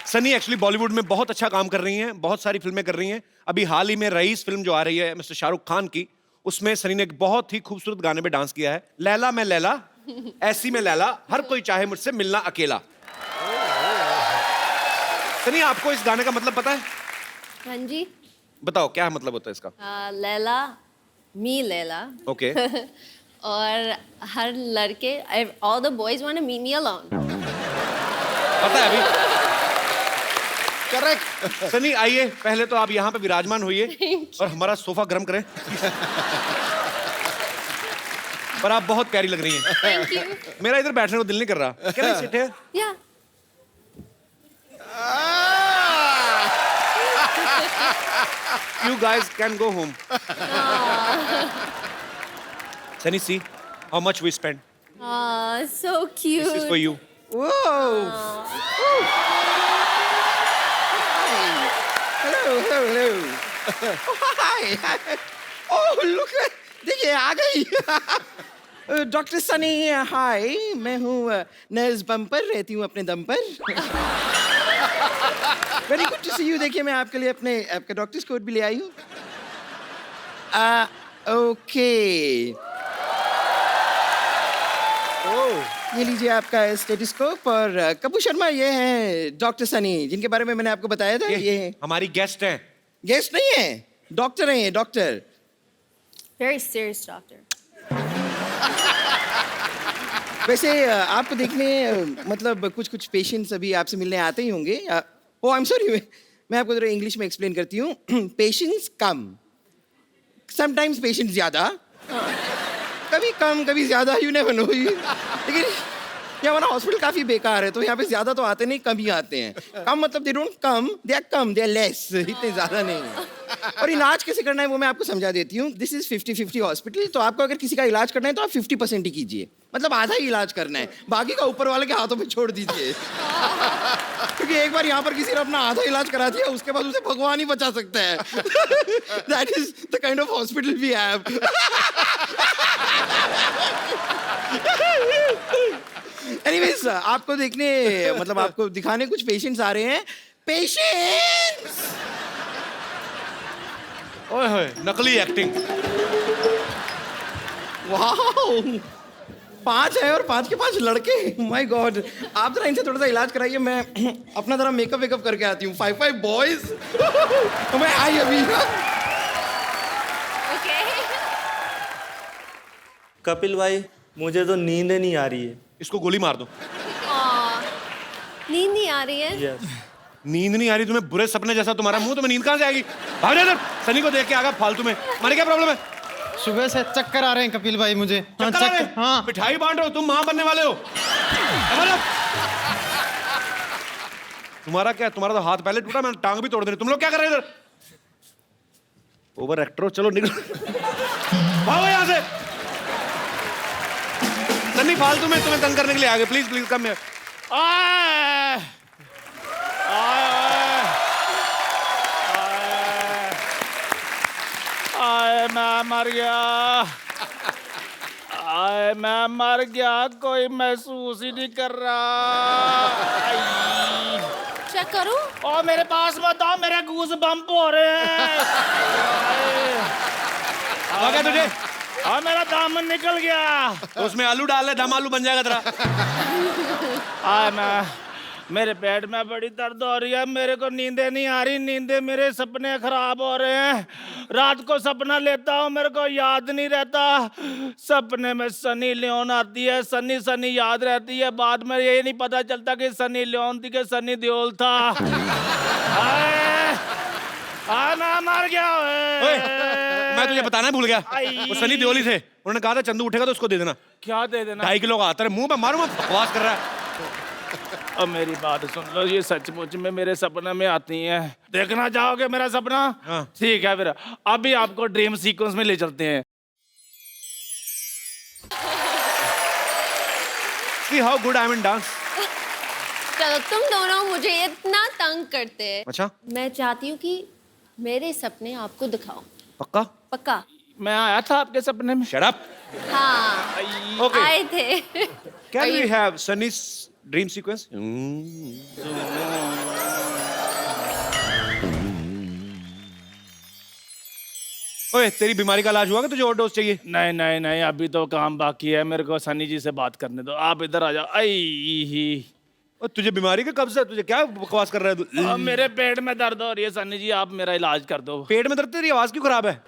सनी एक्चुअली बॉलीवुड में बहुत अच्छा काम कर रही हैं, बहुत सारी फिल्में कर रही हैं। अभी हाल ही में रईस फिल्म जो आ रही है मिस्टर शाहरुख खान की, उसमें सनी ने एक बहुत ही खूबसूरत गाने पे डांस किया है, लैला मैं लैला ऐसी में लैला, हर कोई चाहे मुझसे मिलना अकेला। सनी, आपको इस गाने का मतलब पता है? हाँ जी। बताओ क्या मतलब होता है इसका? लैला मी लैला। ओके। और हर लड़के, all the boys want to meet me alone. पता है अभी? करेक्ट। सनी आइए, पहले तो आप यहाँ पे विराजमान होइए और हमारा सोफा गर्म करें। पर आप बहुत प्यारी लग रही हैं। Thank you. मेरा इधर बैठने को दिल नहीं कर रहा। Can I sit here? या। You guys can go home. Sunny, see how much we spent. So cute. This is for you. Whoa! Hello. Oh, hi. Oh, look at, देखिए आ गई। डॉक्टर सनी, हाय, मैं हूँ नर्स बम्पर, रहती हूँ अपने दम पर। Very good to see you. देखिए मैं आपके लिए अपने आपका डॉक्टर्स कोट भी ले आई हूँ। ओके, ये लीजिए आपका स्टेथोस्कोप। और कपूर शर्मा, ये हैं डॉक्टर सनी, जिनके बारे में मैंने आपको बताया था। ये हैं हमारी गेस्ट हैं। गेस्ट नहीं है, डॉक्टर हैं ये, डॉक्टर। Very serious doctor. वैसे आपको देखने मतलब कुछ पेशेंट्स अभी आपसे मिलने आते ही होंगे। ओह आई एम सॉरी, मैं आपको जरा इंग्लिश में एक्सप्लेन करती हूँ। पेशेंट्स कम, समटाइम्स पेशेंट्स ज़्यादा, कभी कम कभी ज़्यादा, यू नेवर नो। लेकिन ये हमारा हॉस्पिटल काफ़ी बेकार है, तो यहाँ पे ज़्यादा तो आते नहीं, कम ही आते हैं। कम मतलब they don't come, they are कम, दे आर लेस, इतने ज़्यादा नहीं है। और इलाज कैसे करना है वो मैं आपको समझा देती हूँ। This is 50-50 hospital. तो आपको अगर किसी का इलाज करना है तो आप 50% ही कीजिए, मतलब आधा ही इलाज करना है, बाकी का ऊपर वाले के हाथों में छोड़ दीजिए। क्योंकि एक बार यहाँ पर किसी ने अपना आधा इलाज करा दिया, उसके बाद उसे भगवान ही बचा सकता है। That is the kind of hospital we have. Anyways, आपको देखने मतलब आपको दिखाने कुछ पेशेंट्स आ रहे हैं। पेशेंट्स, ओए होए, नकली एक्टिंग। वाओ, 5 है और 5 के 5 लड़के। माय गॉड, आप जरा इनसे थोड़ा सा इलाज कराइए, मैं अपना जरा मेकअप वेकअप करके आती हूँ। 5 बॉयज। तो मैं आई अभी। Okay. कपिल भाई, मुझे तो नींद नहीं आ रही है। इसको गोली मार दो। नींद नहीं आ रही है? यस। नींद नहीं आ रही तुम्हें? बुरे सपने जैसा तुम्हारा मुंह, तुम्हें नींद कहाँ से आएगी? भाग जा इधर। सनी को देख के आगा फालतू में। मारे क्या प्रॉब्लम है? सुबह से चक्कर आ रहे हैं कपिल भाई मुझे। हाँ, चक्कर आ रहे हैं? हाँ। मिठाई बांट रहे हो तुम, माँ बनने वाले हो। तुम्हारा क्या, तुम्हारा तो हाथ पहले टूटा, मैंने टांग भी तोड़ दी। तुम लोग क्या कर रहे हो इधर? ओवर एक्टर हो, चलो निकलो, भागो यहाँ से। सन्नी फालतू में तुम्हें तंग करने के लिए आ गए। Please please come here. मैं मर गया, मैं मर गया, कोई महसूस ही नहीं कर रहा। चेक करूं? और मेरे पास मत आओ, मेरे गूज बम्प हो रहे हैं। आ गया तुझे? हाँ, मेरा दामन निकल गया। तो उसमें आलू डाल ले, दम आलू बन जाएगा तेरा। मेरे पेट में बड़ी दर्द हो रही है, मेरे को नींदें नहीं आ रही, नींदें, मेरे सपने खराब हो रहे हैं। रात को सपना लेता हूँ, मेरे को याद नहीं रहता। सपने में सनी लियोन आती है, सनी सनी याद रहती है, बाद में ये नहीं पता चलता कि सनी लियोन थी कि सनी देओल था। मैं मर गया। मैं तुझे बताना भूल गया, वो सनी देओल थे। उन्होंने कहा था चंदू उठेगा तो उसको दे देना। क्या दे देना? 2.5 किलो का आता है, मुंह पे मारूंगा, बकवास कर रहा है। अब मेरी बात सुन लो, ये सचमुच में मेरे सपने में आती हैं। देखना चाहोगे मेरा सपना? हाँ। ठीक है, फिर अभी आपको ड्रीम सीक्वेंस में ले चलते हैं। See how good I am in dance. चलो तुम दोनों मुझे इतना तंग करते हैं। अच्छा। मैं चाहती हूँ कि मेरे सपने आपको दिखाओ। पक्का? पक्का। मैं आया था आपके सपने में। Shut up. हाँ। Okay. आए थे। Can we have Sunny's dream sequence? ओए, तेरी बीमारी का इलाज हुआ कि तुझे और डोज चाहिए? नहीं नहीं नहीं, अभी तो काम बाकी है, मेरे को सनी जी से बात करने दो। आप इधर आ जाओ। आई और तुझे बीमारी का कब से? तुझे क्या बकवास कर रहा है तू? मेरे पेट में दर्द हो रही है सनी जी, आप मेरा इलाज कर दो। पेट में दर्द? तेरी आवाज क्यों खराब है?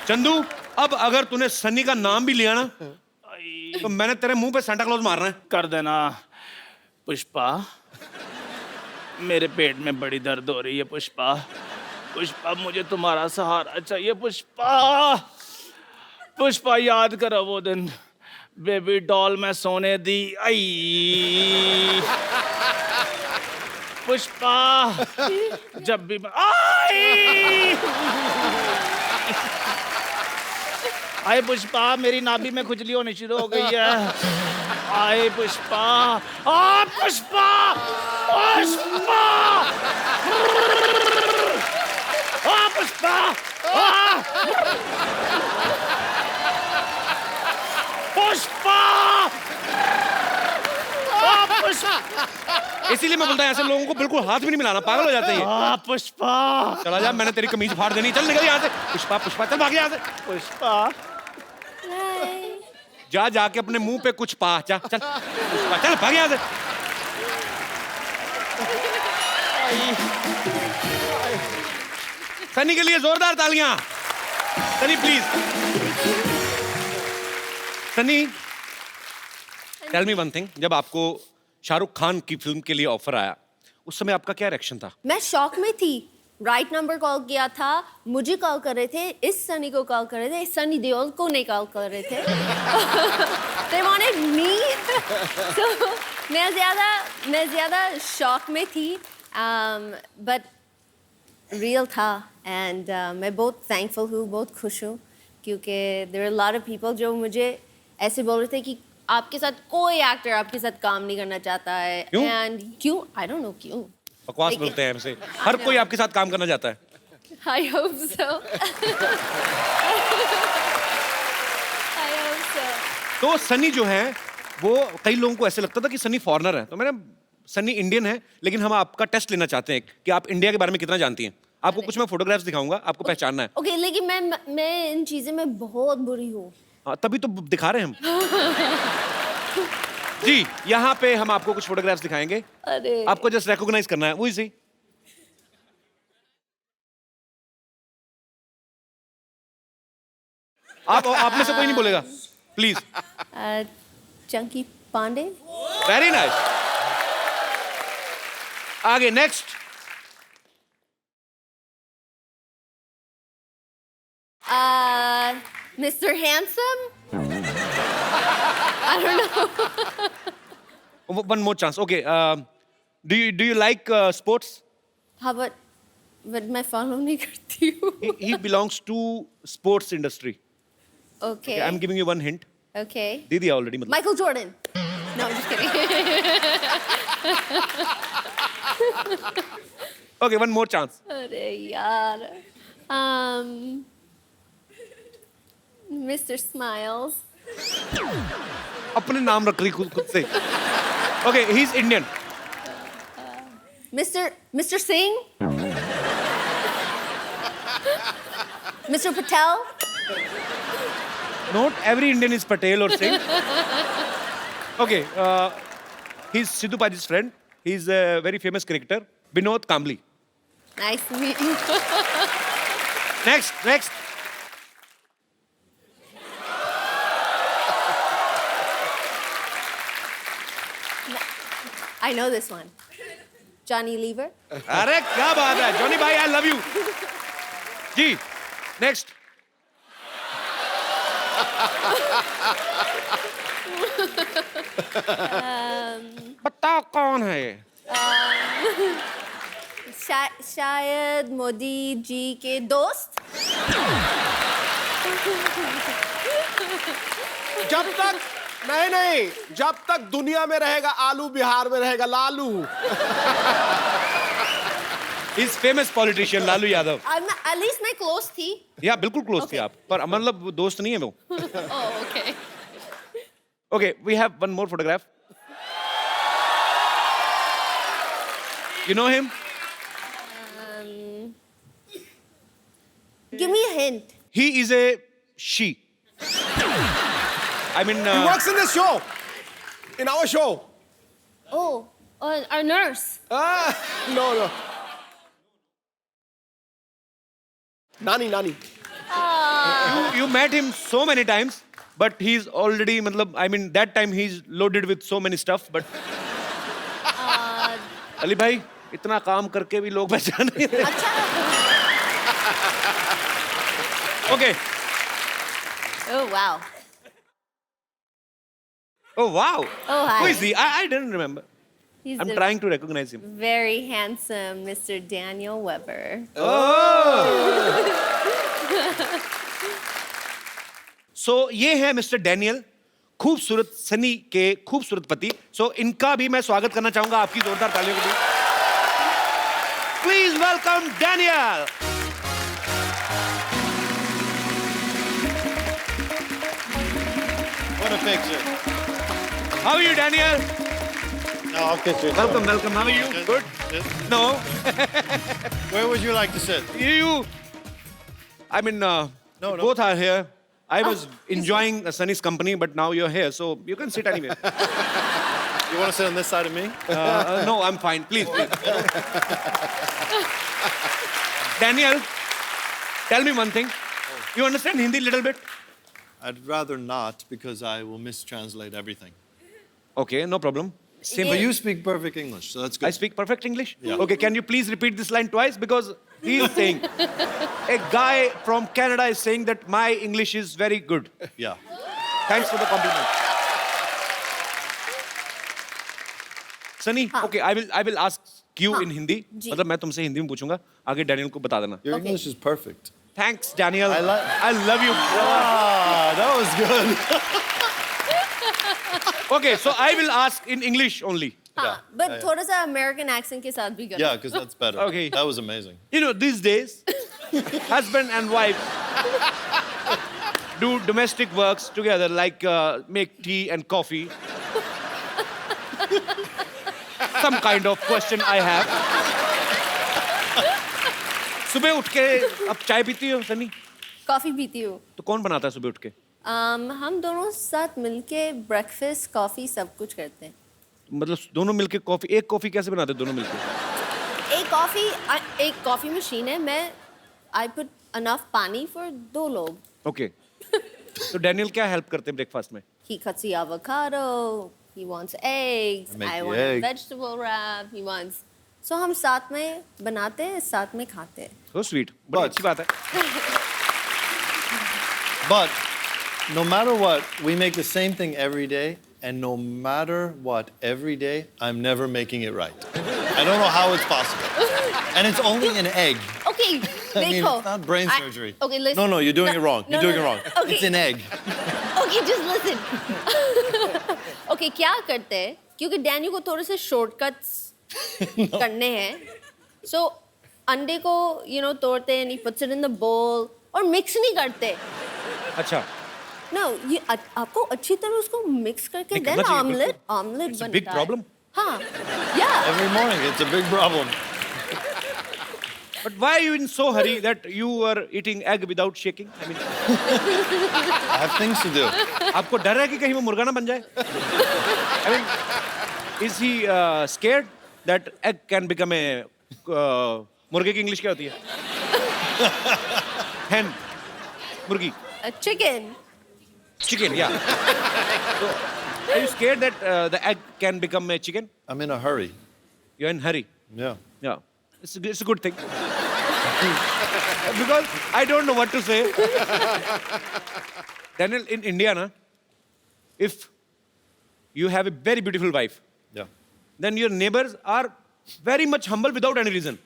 चंदू, अब अगर तूने सनी का नाम भी लिया ना तो मैंने तेरे मुंह पे सांता क्लॉज मारना है। कर देना। पुष्पा, मेरे पेट में बड़ी दर्द हो रही है पुष्पा। पुष्पा, मुझे तुम्हारा सहारा चाहिए पुष्पा। पुष्पा, याद करो वो दिन बेबी डॉल में सोने दी। आई पुष्पा, जब भी आए पुष्पा, मेरी नाभि में खुजली होनी शुरू हो गई है। आए पुष्पा, आ पुष्पा, पुष्पा, आ पुष्पा, पुष्पा, पुष्पा। इसीलिए मैं बोलता हूँ ऐसे लोगों को बिल्कुल हाथ भी नहीं मिलाना, पागल हो जाते हैं। पुष्पा, चला जा, मैंने तेरी कमीज फाड़ देनी। चल निकल यहाँ से। पुष्पा, पुष्पा, चल भाग यहाँ से। पुष्पा, जा जाके अपने मुंह पे कुछ पा। जा चल पुष्पा, चल भाग यहाँ से। सनी के लिए जोरदार तालियां। Sunny please. Sunny, tell me one thing, जब आपको शाहरुख खान की फिल्म के लिए ऑफर आया उस समय आपका क्या रिएक्शन था? मैं शॉक में थी। राइट नंबर कॉल किया था, मुझे कॉल कर रहे थे, इस सनी को कॉल कर रहे थे, सनी देओल को नहीं कॉल कर रहे थे। They wanted me. So, मैं ज़्यादा शॉक में थी, but रियल था। एंड मैं बहुत थैंकफुल हूँ, बहुत खुश हूँ, क्योंकि there are a lot of people जो मुझे ऐसे बोल रहे थे कि आपके साथ कोई एक्टर आपके साथ काम नहीं करना चाहता है। क्यों? एंड क्यों? आई डोंट नो क्यों। बकवास बोलते हैं हमसे। हर कोई आपके साथ काम करना चाहता है। I hope so. I hope so. तो सनी जो है वो, कई लोगों को ऐसे लगता था कि सनी फॉरेनर है, तो मैंने, सनी इंडियन है, लेकिन हम आपका टेस्ट लेना चाहते हैं कि आप इंडिया के बारे में कितना जानती हैं। आपको कुछ मैं फोटोग्राफ्स दिखाऊंगा, आपको पहचानना है। ओके, लेकिन मैं इन चीज़ों में बहुत बुरी हूँ। तभी तो दिखा रहे हैं हम। जी, यहाँ पे हम आपको कुछ फोटोग्राफ्स दिखाएंगे। अरे, आपको जस्ट रिकॉग्नाइज करना है, वही सी। आप में से कोई नहीं बोलेगा, please. Chunky Pandey. Very nice. आगे next. Mr. Handsome? I don't know. One more chance. Okay. Do you like sports? How about, but मैं follow नहीं करती हूँ। He belongs to sports industry. Okay. Okay, I'm giving you one hint. Okay. दे दिया already मतलब। Michael Jordan. No, I'm just kidding. Okay, one more chance. अरे यार। Mr. Smiles. अपने नाम रख रही खुद से। Okay, he's Indian. Mr. Singh. Mr. Patel. Not every Indian is Patel or Singh. Okay, he's Sidhu Paji's friend. He's a very famous cricketer, Binod Kambli. Nice to meet you. Next. I know this one. Johnny Lever. अरे क्या बात है, Johnny भाई, I love you. Ji, next. बताओ कौन है ये? शायद मोदी जी के दोस्त। जब तक नहीं, जब तक दुनिया में रहेगा आलू, बिहार में रहेगा Lalu. Is famous politician Lalu Yadav. At least मैं क्लोज थी। या बिल्कुल क्लोज थे आप, पर मतलब वो दोस्त नहीं है वो। Oh, okay. Okay, we have one more photograph. You know him? Give me a hint. He is a she. I mean, He works in this show, in our show. Oh, our nurse. No. Nani. you met him so many times, but he's already, मतलब, I mean, that time he's loaded with so many stuff, but. Ali भाई, इतना काम करके भी लोग पहचान नहीं रहे। Okay. Oh wow. Oh wow. Oh hi. Who is he? I didn't remember. He's I'm the trying to recognize him. very handsome Mr. Daniel Weber. So ये है मिस्टर डैनियल, खूबसूरत सनी के खूबसूरत पति। So इनका भी मैं स्वागत करना चाहूंगा आपकी जोरदार तालियों के लिए। Please welcome Daniel. What a picture. How are you, Daniel? No, I'll get you. Welcome. How are you? Good? Yes. No. Where would you like to sit? You. I mean, No. both are here. I was enjoying Sunny's company, but now you're here, so you can sit anywhere. You want to sit on this side of me? No, I'm fine. Please. Daniel, tell me one thing. You understand Hindi a little bit? I'd rather not because I will mistranslate everything. Okay, no problem. Same. But you speak perfect English, so that's good. I speak perfect English? Yeah. Okay, can you please repeat this line twice? Because he's saying, a guy from Canada is saying that my English is very good. Yeah. Thanks for the compliment. Sunny, okay, I will ask you in Hindi. जी. मतलब मैं तुमसे हिंदी में पूछूंगा, आगे Daniel को बता देना. Your English is perfect. Thanks, Daniel. I love you. Ah, that was good. Okay, so I will ask in English only. हाँ, but थोड़ा सा American accent के साथ भी करो. Yeah, because that's better. Okay. That was amazing. You know, these days, husband and wife do domestic works together, like make tea and coffee. Some kind of question I have. सुबह उठ के अब चाय पीती हो सनी? कॉफी पीती हूँ. तो कौन बनाता है सुबह उठ के? हम दोनों साथ मिलके ब्रेकफास्ट कॉफी सब कुछ करते हैं. मतलब दोनों मिलके कॉफी, एक कॉफी कैसे बनाते हैं दोनों मिलके? एक कॉफी मशीन है. मैं I put enough पानी for 2 लोग. Okay. तो डैनियल क्या हेल्प करते हैं ब्रेकफास्ट में? He cuts the avocado. He wants eggs. I make I the want egg. a vegetable wrap. He wants. So हम साथ में बनाते हैं, साथ में खाते हैं. So sweet. बड़ी अच्छी बात है. But no matter what, we make the same thing every day, and no matter what, every day, I'm never making it right. I don't know how it's possible. And it's only an egg. Okay, I mean, देखो. it's not brain surgery. Okay, listen. No, you're doing it wrong. No, You're doing no, it wrong. no. Okay. It's an egg. Okay, just listen. Okay, क्या करते हैं? क्योंकि Daniel को थोड़े से shortcuts करने हैं. So अंडे को तोड़ते हैं, he puts it in the bowl और मिक्स नहीं करते. अच्छा. No, ये आपको अच्छी तरह उसको मिक्स करके नहीं, then करना चाहिए, ऑमलेट It's a बनता big है. problem. हाँ, yeah. Every morning, it's a big problem. But why are you in so hurry that you were eating egg without shaking? I mean, I have things to do. आपको डर है कि कहीं वो मुर्गा ना बन जाए? I mean, is he scared that egg can become a मुर्गे की इंग्लिश क्या होती है? Hen, मुर्गी. A chicken. Chicken, yeah. So, are you scared that the egg can become a chicken? I'm in a hurry. You're in hurry. Yeah. Yeah, it's a good thing. Because I don't know what to say. Daniel, in India, na, if you have a very beautiful wife, Yeah. then your neighbors are very much humble without any reason.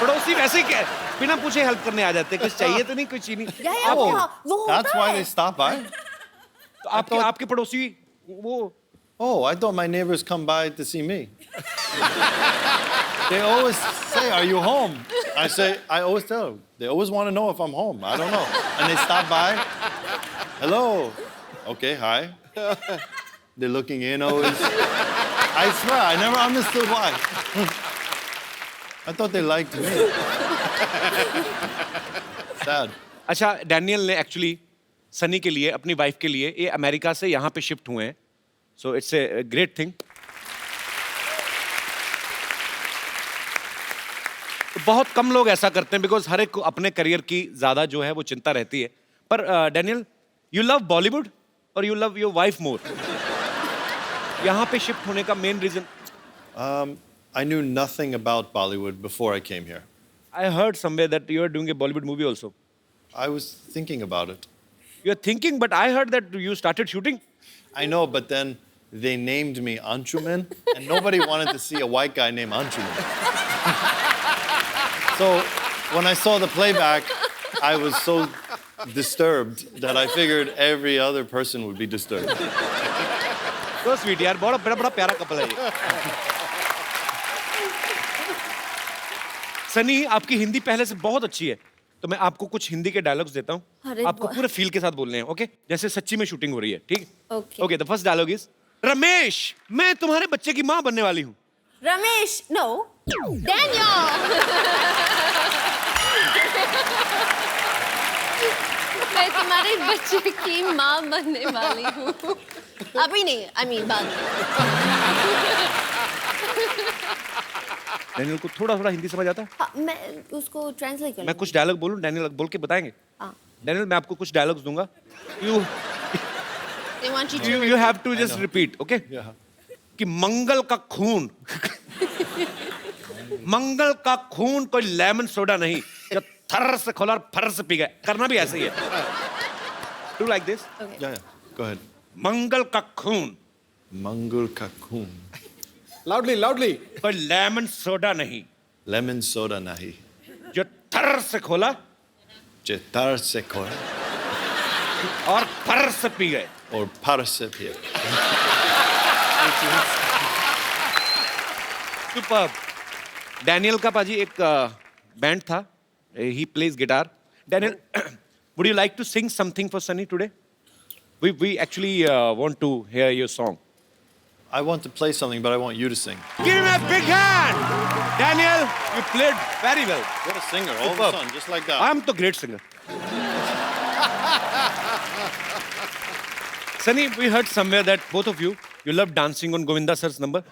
पड़ोसी वैसे ही क्या बिना पूछे help करने आ जाते हैं. कुछ चाहिए तो नहीं, कुछ ही नहीं. That's why they stop by? तो आपके पड़ोसी वो. Oh, I thought my neighbors come by to see me. They always say, "Are you home?" I say, I always tell them. They always want to know if I'm home. I don't know. And they stop by. Hello. Okay, hi. They're looking in always. I swear, I never understood why. I thought they liked me. Sad. अच्छा, Daniel ने actually Sunny के लिए, अपनी wife के लिए, ये America से यहाँ पे शिफ्ट हुए हैं. So it's a great thing. बहुत कम लोग ऐसा करते हैं बिकॉज हर एक को अपने करियर की ज्यादा जो है वो चिंता रहती है. पर डैनियल, यू लव बॉलीवुड और you love your wife more. यहाँ पे शिफ्ट होने का main reason? I knew nothing about Bollywood before I came here. I heard somewhere that you are doing a Bollywood movie also. I was thinking about it. You are thinking, but I heard that you started shooting. I know, but then they named me Anshuman, and nobody wanted to see a white guy named Anshuman. So when I saw the playback, I was so disturbed that I figured every other person would be disturbed. So sweet यार, बड़ा प्यारा couple है ये. सनी, आपकी हिंदी पहले से बहुत अच्छी है, तो मैं आपको कुछ हिंदी के डायलॉग्स देता हूँ. अरे आपको पूरे फील के साथ बोलने हैं, ओके? जैसे सच्ची में शूटिंग हो रही है, ठीक? Okay. Okay, the first dialogue is, Ramesh, मैं तुम्हारे बच्चे की माँ बनने वाली हूँ. Ramesh, no. Daniel. मैं तुम्हारे बच्चे की माँ बनने वाली हूँ. अभी नहीं, I mean बाद में. डैनियल को थोड़ा थोड़ा हिंदी समझ आता है? हाँ, मैं उसको ट्रांसलेट कर मैं कुछ डायलॉग बोलूं, डैनियल बोल के बताएंगे? हाँ. डैनियल, मैं आपको कुछ डायलॉग्स दूंगा. You They want you to. You have to just repeat, okay? कि मंगल का खून मंगल का खून कोई लेमन सोडा नहीं जो थर से खोला और फर से पी गए. करना भी ऐसे ही है. Do like this. Yeah. Go ahead. मंगल का खून Mangal ka khoon. Loudly. कोई लेमन सोडा नहीं Lemon soda nahi. जो थर से खोला Chetar se khoya. और फर से पी गए. Or par se piya. Superb. Daniel का पाजी एक बैंड था. He plays guitar. Daniel, would you like to sing something for Sunny today? We actually want to hear your song. I want to play something, but I want you to sing. Give him a big hand. Daniel, you played very well. What a singer, all of a sudden, just like that. I'm the great singer. Sunny, we heard somewhere that both of you love dancing on Govinda sir's number.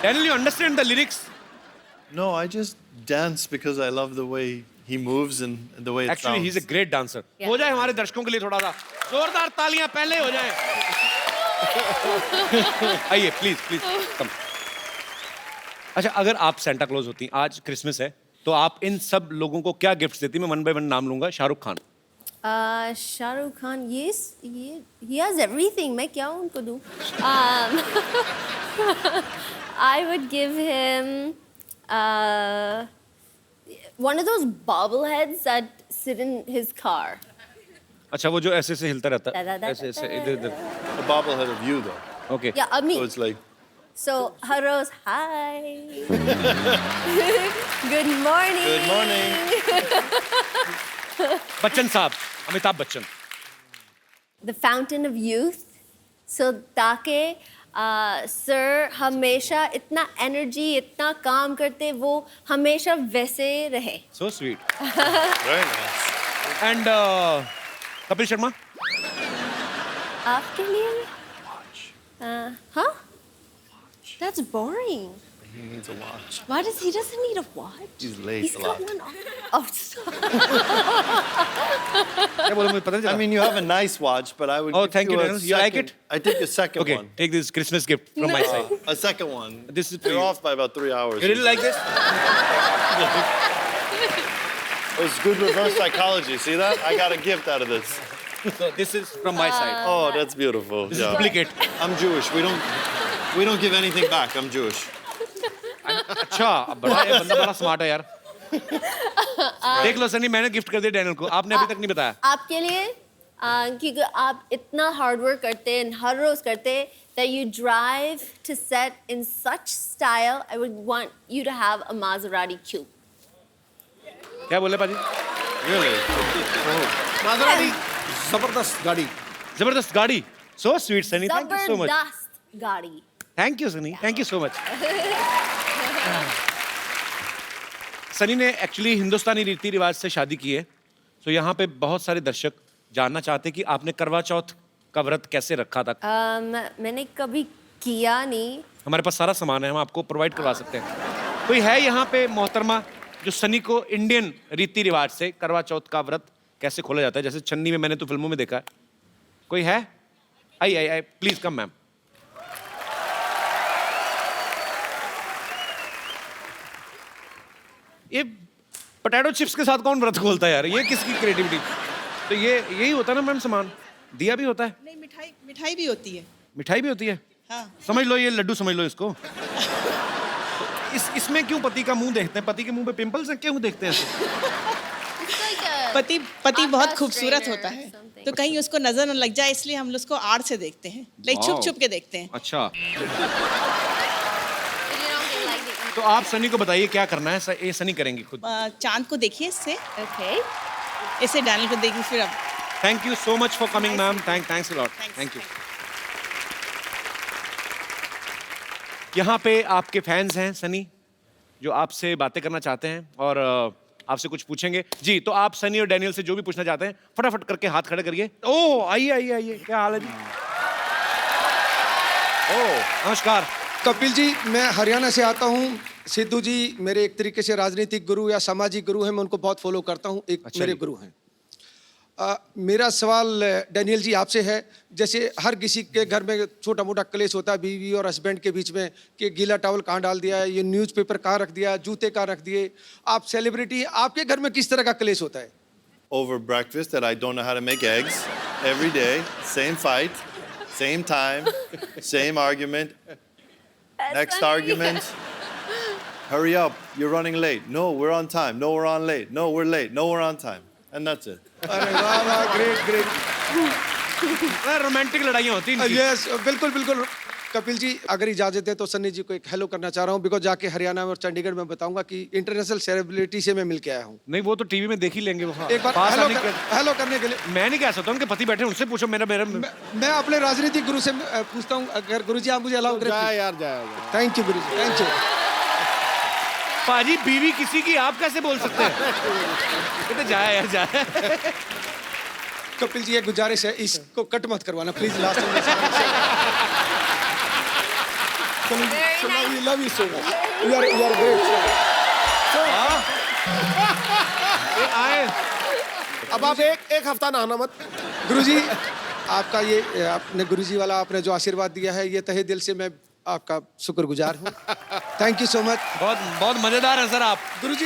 Daniel, you understand the lyrics? No, I just dance because I love the way he moves and the way it Actually, sounds. he's a great dancer. Yeah. हो जाए हमारे दर्शकों के लिए थोड़ा सा जोरदार तालियां पहले हो जाए. आइए, प्लीज कम. अच्छा, अगर आप सेंटा क्लॉज होती, आज क्रिसमस है, तो आप इन सब लोगों को क्या गिफ्ट्स देती? मैं वन बाय वन नाम लूंगा. शाहरुख खान. शाहरुख खान, ये he has everything. मैं क्या उनको दूँ? I would give him one of those bobbleheads that sit in his car. अच्छा, वो जो ऐसे हिलता रहता है, Da-da-da-da-da. ऐसे इधर. A bobblehead of you, though. Okay. Yeah, me. So it's like, So, Haros, hi. Good morning. good morning. Bachchan साहब, Amitabh Bachchan. The fountain of youth. So, ताकि सर हमेशा इतना एनर्जी, इतना काम करते, वो हमेशा वैसे रहे. So sweet. Very nice. And Kapil Sharma. आपके लिए? Huh? That's boring. He needs a watch. Why he doesn't need a watch? He's late He's a got lot. one on. Oh, stop. क्या बोलूं, मुझे पता नहीं I चला. mean, you have a nice watch, but I would. Oh, give thank you, a Daniel. You like second- it? I take the second Okay, one. take this Christmas gift from my side. A second one. This is for You're you. off by about 3 hours. You really like this? Oh, it's good reverse psychology. See that? I got a gift out of this. So this is from my side. Oh, that's beautiful. This is duplicate. I'm Jewish. We don't. We don't give anything back. I'm Jewish. अच्छा बड़ा ये बंदा बड़ा smart है यार। देख लो सनी, मैंने gift कर दिया डैनियल को, आपने अभी तक नहीं बताया। आपके लिए क्योंकि आप इतना हार्ड वर्क करते हैं, हर रोज करते हैं, that you drive to set in such style, I would want you to have a Maserati coupe. क्या बोले पाजी? Really? माजराती जबरदस्त गाड़ी। जबरदस्त गाड़ी। So sweet Sunny, thank you so much. Zabardast गाड़ी। Thank you Sunny, thank you so much. Sunny ने actually हिंदुस्तानी रीति रिवाज से शादी की है, तो यहाँ पे बहुत सारे दर्शक जानना चाहते हैं कि आपने करवा चौथ का व्रत कैसे रखा था। मैंने कभी किया नहीं। हमारे पास सारा सामान है, हम आपको प्रोवाइड करवा सकते हैं। कोई है यहाँ पे मोहतरमा जो सनी को इंडियन रीति रिवाज से करवा चौथ का व्रत कैसे खोला जाता है, जैसे चन्नी में मैंने तो फिल्मों में देखा है। कोई है? आई प्लीज कम मैम। ये पोटैटो चिप्स के साथ कौन व्रत खोलता है यार, ये किसकी क्रिएटिविटी? तो ये यही होता है ना मैम, सामान दिया भी होता है। नहीं, मिठाई भी होती है। मिठाई भी होती है। हाँ। समझ लो ये लड्डू समझ लो इसको। इसमें क्यों पति का मुंह देखते हैं? पति के मुंह पे पिंपल्स हैं, क्यों देखते हैं ऐसे? पति बहुत खूबसूरत होता है, तो कहीं उसको नजर न लग जाए, इसलिए हम उसको आड़ से देखते हैं, लाइक छुप छुप के देखते हैं। अच्छा। तो आप सनी को बताइए क्या करना है, ये सनी करेंगी खुद। चांद को देखिए इससे, ओके, इसे डैनियल को देखिए फिर। अब thank you so much for coming ma'am, thanks a lot, thank you. यहाँ पे आपके फैंस हैं सनी, जो आपसे बातें करना चाहते हैं और आपसे कुछ पूछेंगे। जी, तो आप सनी और डैनियल से जो भी पूछना चाहते हैं फटाफट करके हाथ खड़े करिए। ओह आइए, क्या हाल है जी? ओह नमस्कार। कपिल जी, मैं हरियाणा से आता हूँ। सिद्धू जी मेरे एक तरीके से राजनीतिक गुरु या सामाजिक गुरु हैं, मैं उनको बहुत फॉलो करता हूँ, एक अच्छा मेरे गुरु हैं। मेरा सवाल डैनियल जी आपसे है, जैसे हर किसी के घर में छोटा मोटा क्लेश होता है बीवी और हस्बैंड के बीच में, कि गीला टॉवल कहाँ डाल दिया है, ये न्यूज़पेपर कहाँ रख दिया, जूते कहाँ रख दिए। आप सेलिब्रिटी, आपके घर में किस तरह का क्लेश होता है? Over breakfast that I don't know how to make eggs every day, same fight, same time, same argument. Next argument. Hurry up, you're running late. No, we're on time. No, we're on late. No, we're late. No, we're on time. And that's it. अरे वाह वाह, great. Romantic लड़ाइयाँ होती हैं। Yes, बिल्कुल। कपिल जी अगर इजाजत है तो सन्नी जी को एक हेलो करना चाह रहा हूँ, बिकॉज जाके हरियाणा और चंडीगढ़ में बताऊंगा कि इंटरनेशनल सेलिब्रिटी से मैं मिल के आया हूँ। नहीं, वो तो टीवी में देख ही लेंगे वो। एक बार हेलो करने के लिए मैं नहीं कह सकता, उनके पति बैठे उनसे पूछो। मैं अपने राजनीतिक गुरु से पूछता हूँ, अगर गुरु जी आप मुझे अलाउ करें। जाए। Thank you Guru ji, thank you. पाजी बीवी किसी की आप कैसे बोल सकते हैं? ये तो जाए। कपिल जी एक गुजारिश है, इसको कट मत करवाना प्लीज। लास्ट में love you so much, you are great. आए अब आप एक हफ्ता नहाना मत। गुरुजी आपका ये आपने गुरुजी वाला आपने जो आशीर्वाद दिया है, ये तहे दिल से मैं आपका शुक्रगुजार हूँ। Thank you so much. बहुत मजेदार है सर आप। गुरुजी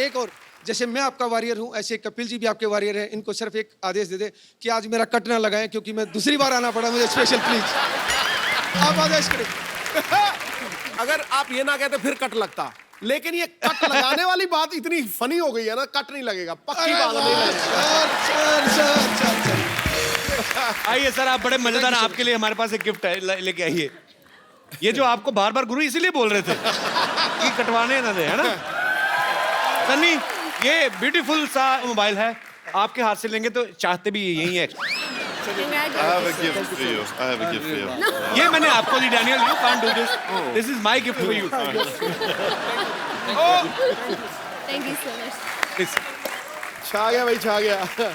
एक और, जैसे मैं आपका वॉरियर हूँ, ऐसे कपिल जी भी आपके वॉरियर हैं। इनको सिर्फ एक आदेश दे दे कि आज मेरा कट ना लगाएं, क्योंकि मैं दूसरी बार आना पड़ा मुझे स्पेशल। प्लीज आप आदेश करें। अगर आप ये ना कहते फिर कट लगता, लेकिन ये कट लगाने वाली बात इतनी फनी हो गई है ना, कट नहीं लगेगा, पक्की बात नहीं लगेगा। आइए सर, आप बड़े मजेदार, आपके लिए हमारे पास एक गिफ्ट है, लेके आइए। ये जो आपको बार बार गुरु इसीलिए बोल रहे थे कि कटवाने ना दे, है ना सन्नी? ये ब्यूटीफुल सा मोबाइल है, आपके हाथ से लेंगे तो चाहते भी यही है। I have a gift for you. ये मैंने आपको दी Daniel, you can't do this. This is my gift for you. Thank you so much. छा गया भाई, छा गया।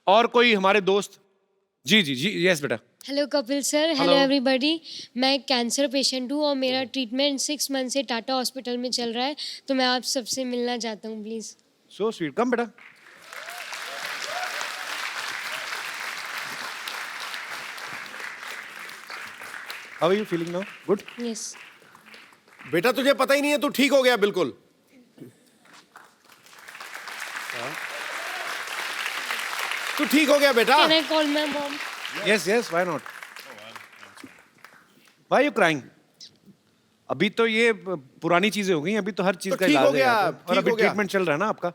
और कोई हमारे दोस्त? जी, यस बेटा। Hello Kapil sir, hello everybody. मैं एक कैंसर पेशेंट हूँ और मेरा ट्रीटमेंट 6 मंथ से टाटा हॉस्पिटल में चल रहा है, तो मैं आप सबसे मिलना चाहता हूँ प्लीज़। सो स्वीट, कम बेटा। How are you feeling now? Good? Yes. बेटा तुझे पता ही नहीं है, तू ठीक हो गया बिल्कुल। तू ठीक हो गया बेटा। Can I call my mom? Yes, why not? Why are you crying? अभी तो ये पुरानी चीजें हो गई, अभी तो हर चीज तो का ठीक इलाज हो है गया, यहाँ पे। और ठीक अभी हो गया। ट्रीटमेंट चल रहा है ना आपका।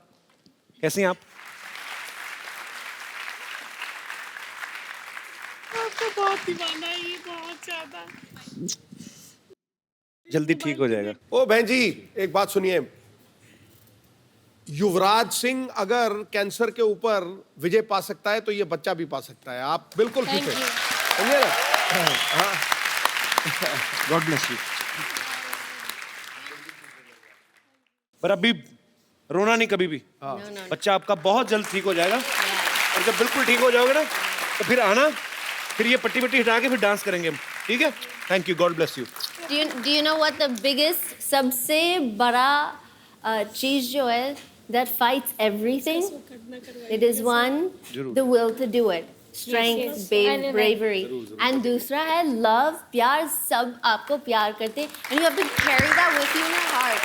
कैसी हैं आप? आपको बहुत दीवाना है ये, बहुत ज्यादा। जल्दी ठीक हो जाएगा। ओ बहन जी, एक बात सुनिए, युवराज सिंह अगर कैंसर के ऊपर विजय पा सकता है तो ये बच्चा भी पा सकता है। आप बिल्कुल ठीक है, समझे ना? हाँ। God bless you. पर अभी रोना नहीं कभी भी। बच्चा आपका बहुत जल्द ठीक हो जाएगा। और जब बिल्कुल ठीक हो जाओगे ना तो फिर आना, फिर ये पट्टी पट्टी हटा के फिर डांस करेंगे हम, ठीक है? Thank you, God bless you. Do you know what the biggest, सबसे बड़ा चीज जो है that fights everything? It is one, the will to do it. Strength, bravery. And दूसरा है love, प्यार, सब आपको प्यार करते हैं. And you have to carry that with you in your heart.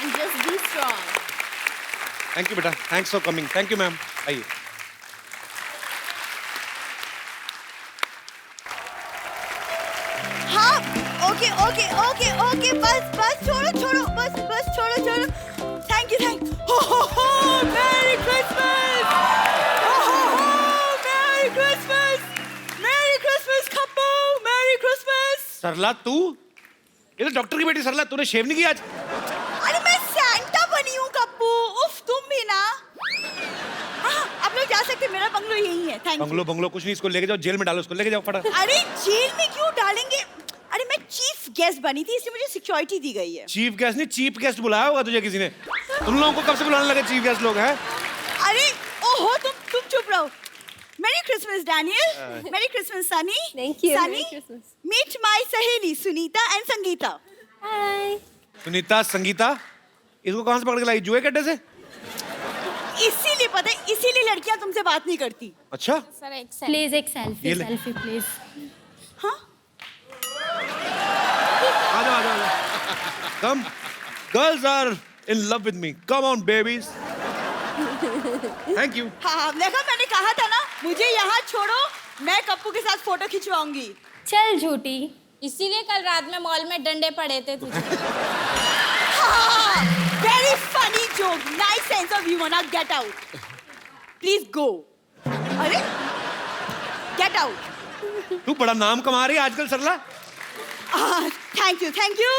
And just be strong. Thank you बेटा, thanks for coming. Thank you ma'am, आइए। हाँ, ओके ओके ओके ओके, बस बस छोड़ो छोड़ो, बस बस छोड़ो छोड़ो। Thank you, merry Christmas, merry Christmas, merry Christmas Kappu, merry Christmas. Sarla तू? ये तो डॉक्टर की बेटी सरला, तूने शेव नहीं किया आज? अरे मैं सैंटा बनी हूँ कप्पू, उफ तुम भी ना। हाँ, आप लोग जा सकते हैं, मेरा बंगलो यही है। Thank you. बंगलो कुछ नहीं, इसको लेके जाओ जेल में डालो, इसको लेके जाओ फटाफट। अरे जेल में क्यों डालेंगे? अरे मैं चीफ गेस्ट बनी थी, इसलिए मुझे सिक्योरिटी दी गई है। चीफ गेस्ट नहीं, चीफ गेस्ट बुलाया होगा तुझे किसी ने। तुम लोगों को कब से बुलाने लगे चीफ गेस्ट लोग हैं? अरे ओहो, तुम चुप रहो। Merry Christmas Daniel, merry Christmas Sunny. Thank you. Sunny, Merry Christmas. Meet my सहेली सुनीता एंड संगीता। Hi. सुनीता, संगीता, इसको कहाँ से पकड़ के लाई? जुए के अड्डे से? इसीलिए पता है, इसीलिए लड़कियां तुमसे बात नहीं करती। अच्छा, प्लीज एक सेल्फी, ये ले। Selfie please. हाँ, आ जाओ। Come, girls are in love with me. Come on, babies. Thank you. हाँ, देखा मैंने कहा था ना, मुझे यहाँ छोड़ो, मैं कप्पू के साथ फोटो खिंचवाऊंगी। चल झूठी, इसीलिए कल रात में मॉल में डंडे पड़े थे तुझे। Very funny joke, nice sense of humour. Now get out, please go. अरे गेट आउट। तू बड़ा नाम कमा रही है आजकल Sarla. Thank you.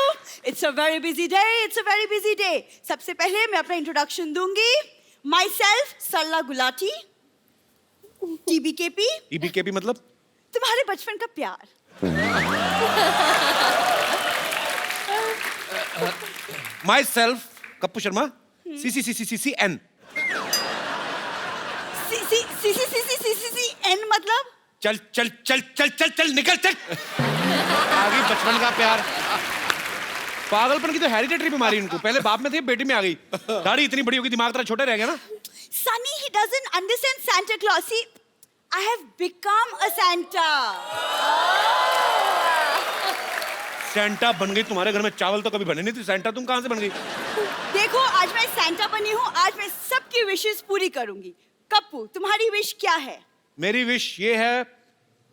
It's a very busy day, it's a very busy day. सबसे पहले मैं अपना इंट्रोडक्शन दूंगी। Myself Sarla Gulati, TBKP। TBKP मतलब? तुम्हारे बचपन का प्यार। Myself Kappu Sharma, CCCCCN। N मतलब? चल चल चल चल चल चल निकल चल। आगे बचपन का प्यार। पागलपन की तो हेरिडिटरी बीमारी इनको, पहले बाप में थी, बेटी में आ गई। दाढ़ी इतनी बड़ी होगी, दिमाग तेरा छोटा रह गया ना। Sunny, he doesn't understand Santa Claus. See, I have become a Santa. Santa बन गई, तुम्हारे घर में चावल तो कभी बने नहीं थे, सेंटा तुम कहां से बन गई? देखो, आज मैं Santa बनी हूँ, आज मैं सबकी विशेस पूरी करूंगी। कप्पू, तुम्हारी विश क्या है? मेरी विश ये है,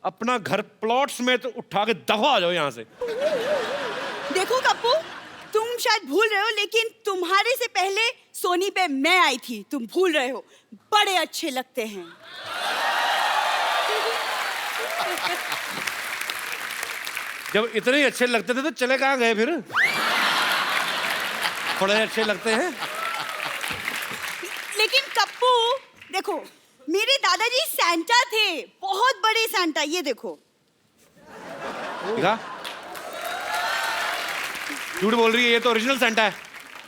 अपना घर प्लॉट्स में तो उठा के दफा आ जाओ यहाँ से। देखो कप्पू, तुम शायद भूल रहे हो, लेकिन तुम्हारे से पहले सोनी पे मैं आई थी। तुम भूल रहे हो, बड़े अच्छे लगते हैं। जब इतने ही अच्छे लगते थे तो चले कहाँ गए फिर? थोड़े अच्छे लगते हैं। लेकिन कप्पू देखो, मेरे दादाजी सैंटा थे, बहुत बड़े सैंटा। ये देखो। देखा? झूठ बोल रही है, ये तो ओरिजिनल सैंटा है।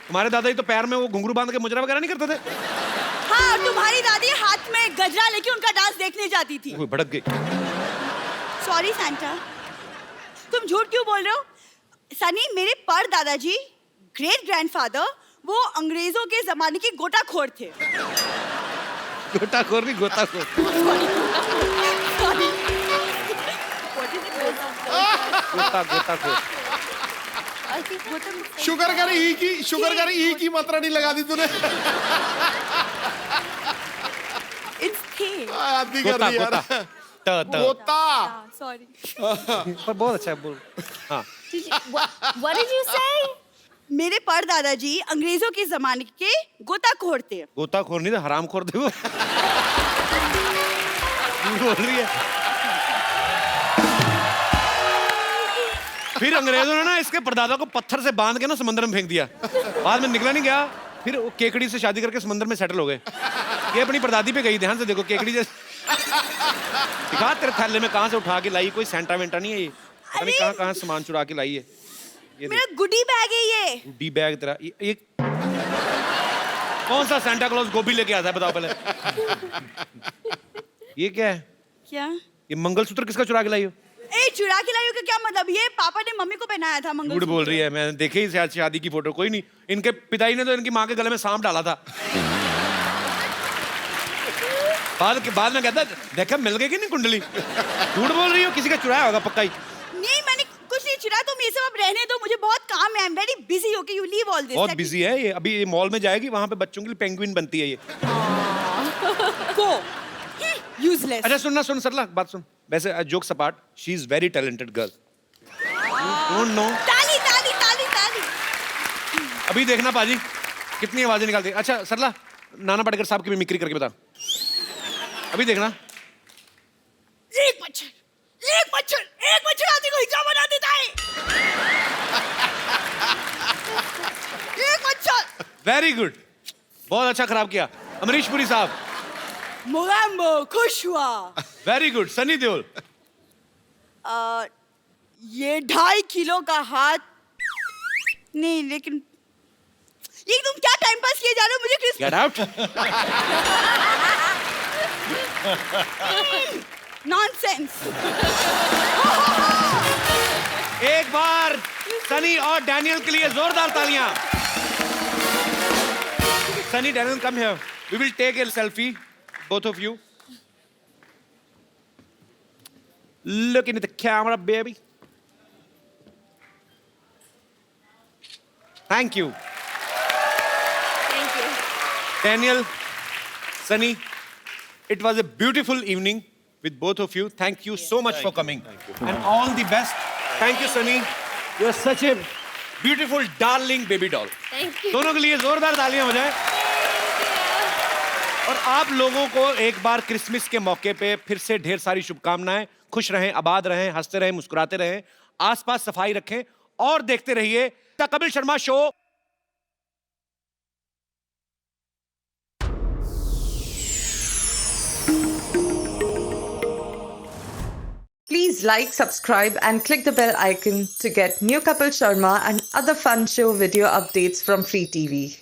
तुम्हारे दादाजी तो पैर में वो घुंघरू बांध के मुजरा वगैरह नहीं करते थे? हाँ, तुम्हारी दादी हाथ में गजरा लेके उनका डांस देखने जाती थी। वो भड़क गई। सॉरी सैंटा, तुम झूठ क्यों बोल रहे हो? सनी, मेरे पर दादाजी, ग्रेट ग्रैंडफादर, वो अंग्रेजों के जमाने के गोताखोर थे। गोताखोर नहीं, गोताखोर। गोताखोर। शुगर कर ई की मात्रा नहीं लगा दी तूने। It's थे। आदमी कर दी यार। गोता। सॉरी। पर बहुत अच्छा है बोल। हाँ What did you say? मेरे परदादा जी अंग्रेजों के जमाने के गोताखोर थे। गोताखोर नहीं था, हरामखोर थे वो। झूठ बोल रही है। फिर अंग्रेजों ने ना इसके परदादा को पत्थर से बांध के ना समंदर में फेंक दिया। बाद में निकला नहीं गया, फिर वो केकड़ी से शादी करके समंदर में सेटल हो गए। ये अपनी परदादी पे गई, ध्यान से देखो, केकड़ी जैसे। दिखा तेरे थैले में कहाँ से उठा के लाई, कोई सेंटा वेंटा नहीं है ये। पता नहीं कहाँ कहाँ सामान चुरा के लाई है। ये मेरा गुडी बैग है ये। गुडी बैग तेरा ये कौन सा सेंटा क्लॉज गोभी लेके आता है बताओ पहले। ये क्या है? क्या? ये मंगलसूत्र किसका चुरा के लाई हो? ए चुरा के लाई हो का क्या मतलब? ये पापा ने मम्मी को पहनाया था मंगलसूत्र। झूठ बोल रही है, मैंने देखे ही शायद शादी की फोटो। कोई नहीं, इनके पिताजी ने तो इनकी माँ के गले में सांप डाला था। बाद में कहता देखा मिल गई कि नहीं कुंडली। झूठ बोल रही हो, किसी का चुराया होगा पक्का ही। नहीं मैंने कुछ नहीं चुराया, तुम ये सब अब रहने दो, मुझे बहुत काम है। I am very busy. Okay you leave all this. बहुत बिजी है ये। अभी ये मॉल में जाएगी, वहां पे बच्चों के लिए पेंगुइन बनती है ये। गो यूजलेस। अच्छा सुन सरला, बात सुन। वैसे jokes apart, she is very talented girl. Don't know. ताली ताली ताली ताली। अभी देखना पाजी कितनी आवाजें निकालती है। अच्छा सरला, नाना पाटेकर साहब की मिमिक्री करके बता। अभी देखना। एक मच्छर आदमी को हिजड़ा बना देता है। एक मच्छर। वेरी गुड, बहुत अच्छा खराब किया। अमरीश पुरी साहब। मोगैम्बो खुश हुआ। Very good. सनी देओल। ये 2.5 किलो का हाथ नहीं, लेकिन ये तुम क्या टाइम पास किए जा रहे हो? मुझे क्रिस्मस। Get out. नॉनसेंस। एक बार सनी और डैनियल के लिए जोरदार तालियां। Sunny, Daniel, come here. We will take a selfie, both of you. Looking at the camera, baby. Thank you. Thank you. Daniel, Sunny, it was a beautiful evening with both of you. Thank you so much for coming. And all the best. Thank you, Sunny. You are such a beautiful, darling baby doll. Thank you. दोनों के लिए जोरदार तालियां हो जाए। और आप लोगों को एक बार क्रिसमस के मौके पे फिर से ढेर सारी शुभकामनाएं। खुश रहें, आबाद रहें, हंसते रहें, मुस्कुराते रहें, आसपास सफाई रखें और देखते रहिए the Kapil Sharma show. Please like, subscribe and click the bell icon to get new Kapil Sharma and other fun show video updates from Free TV.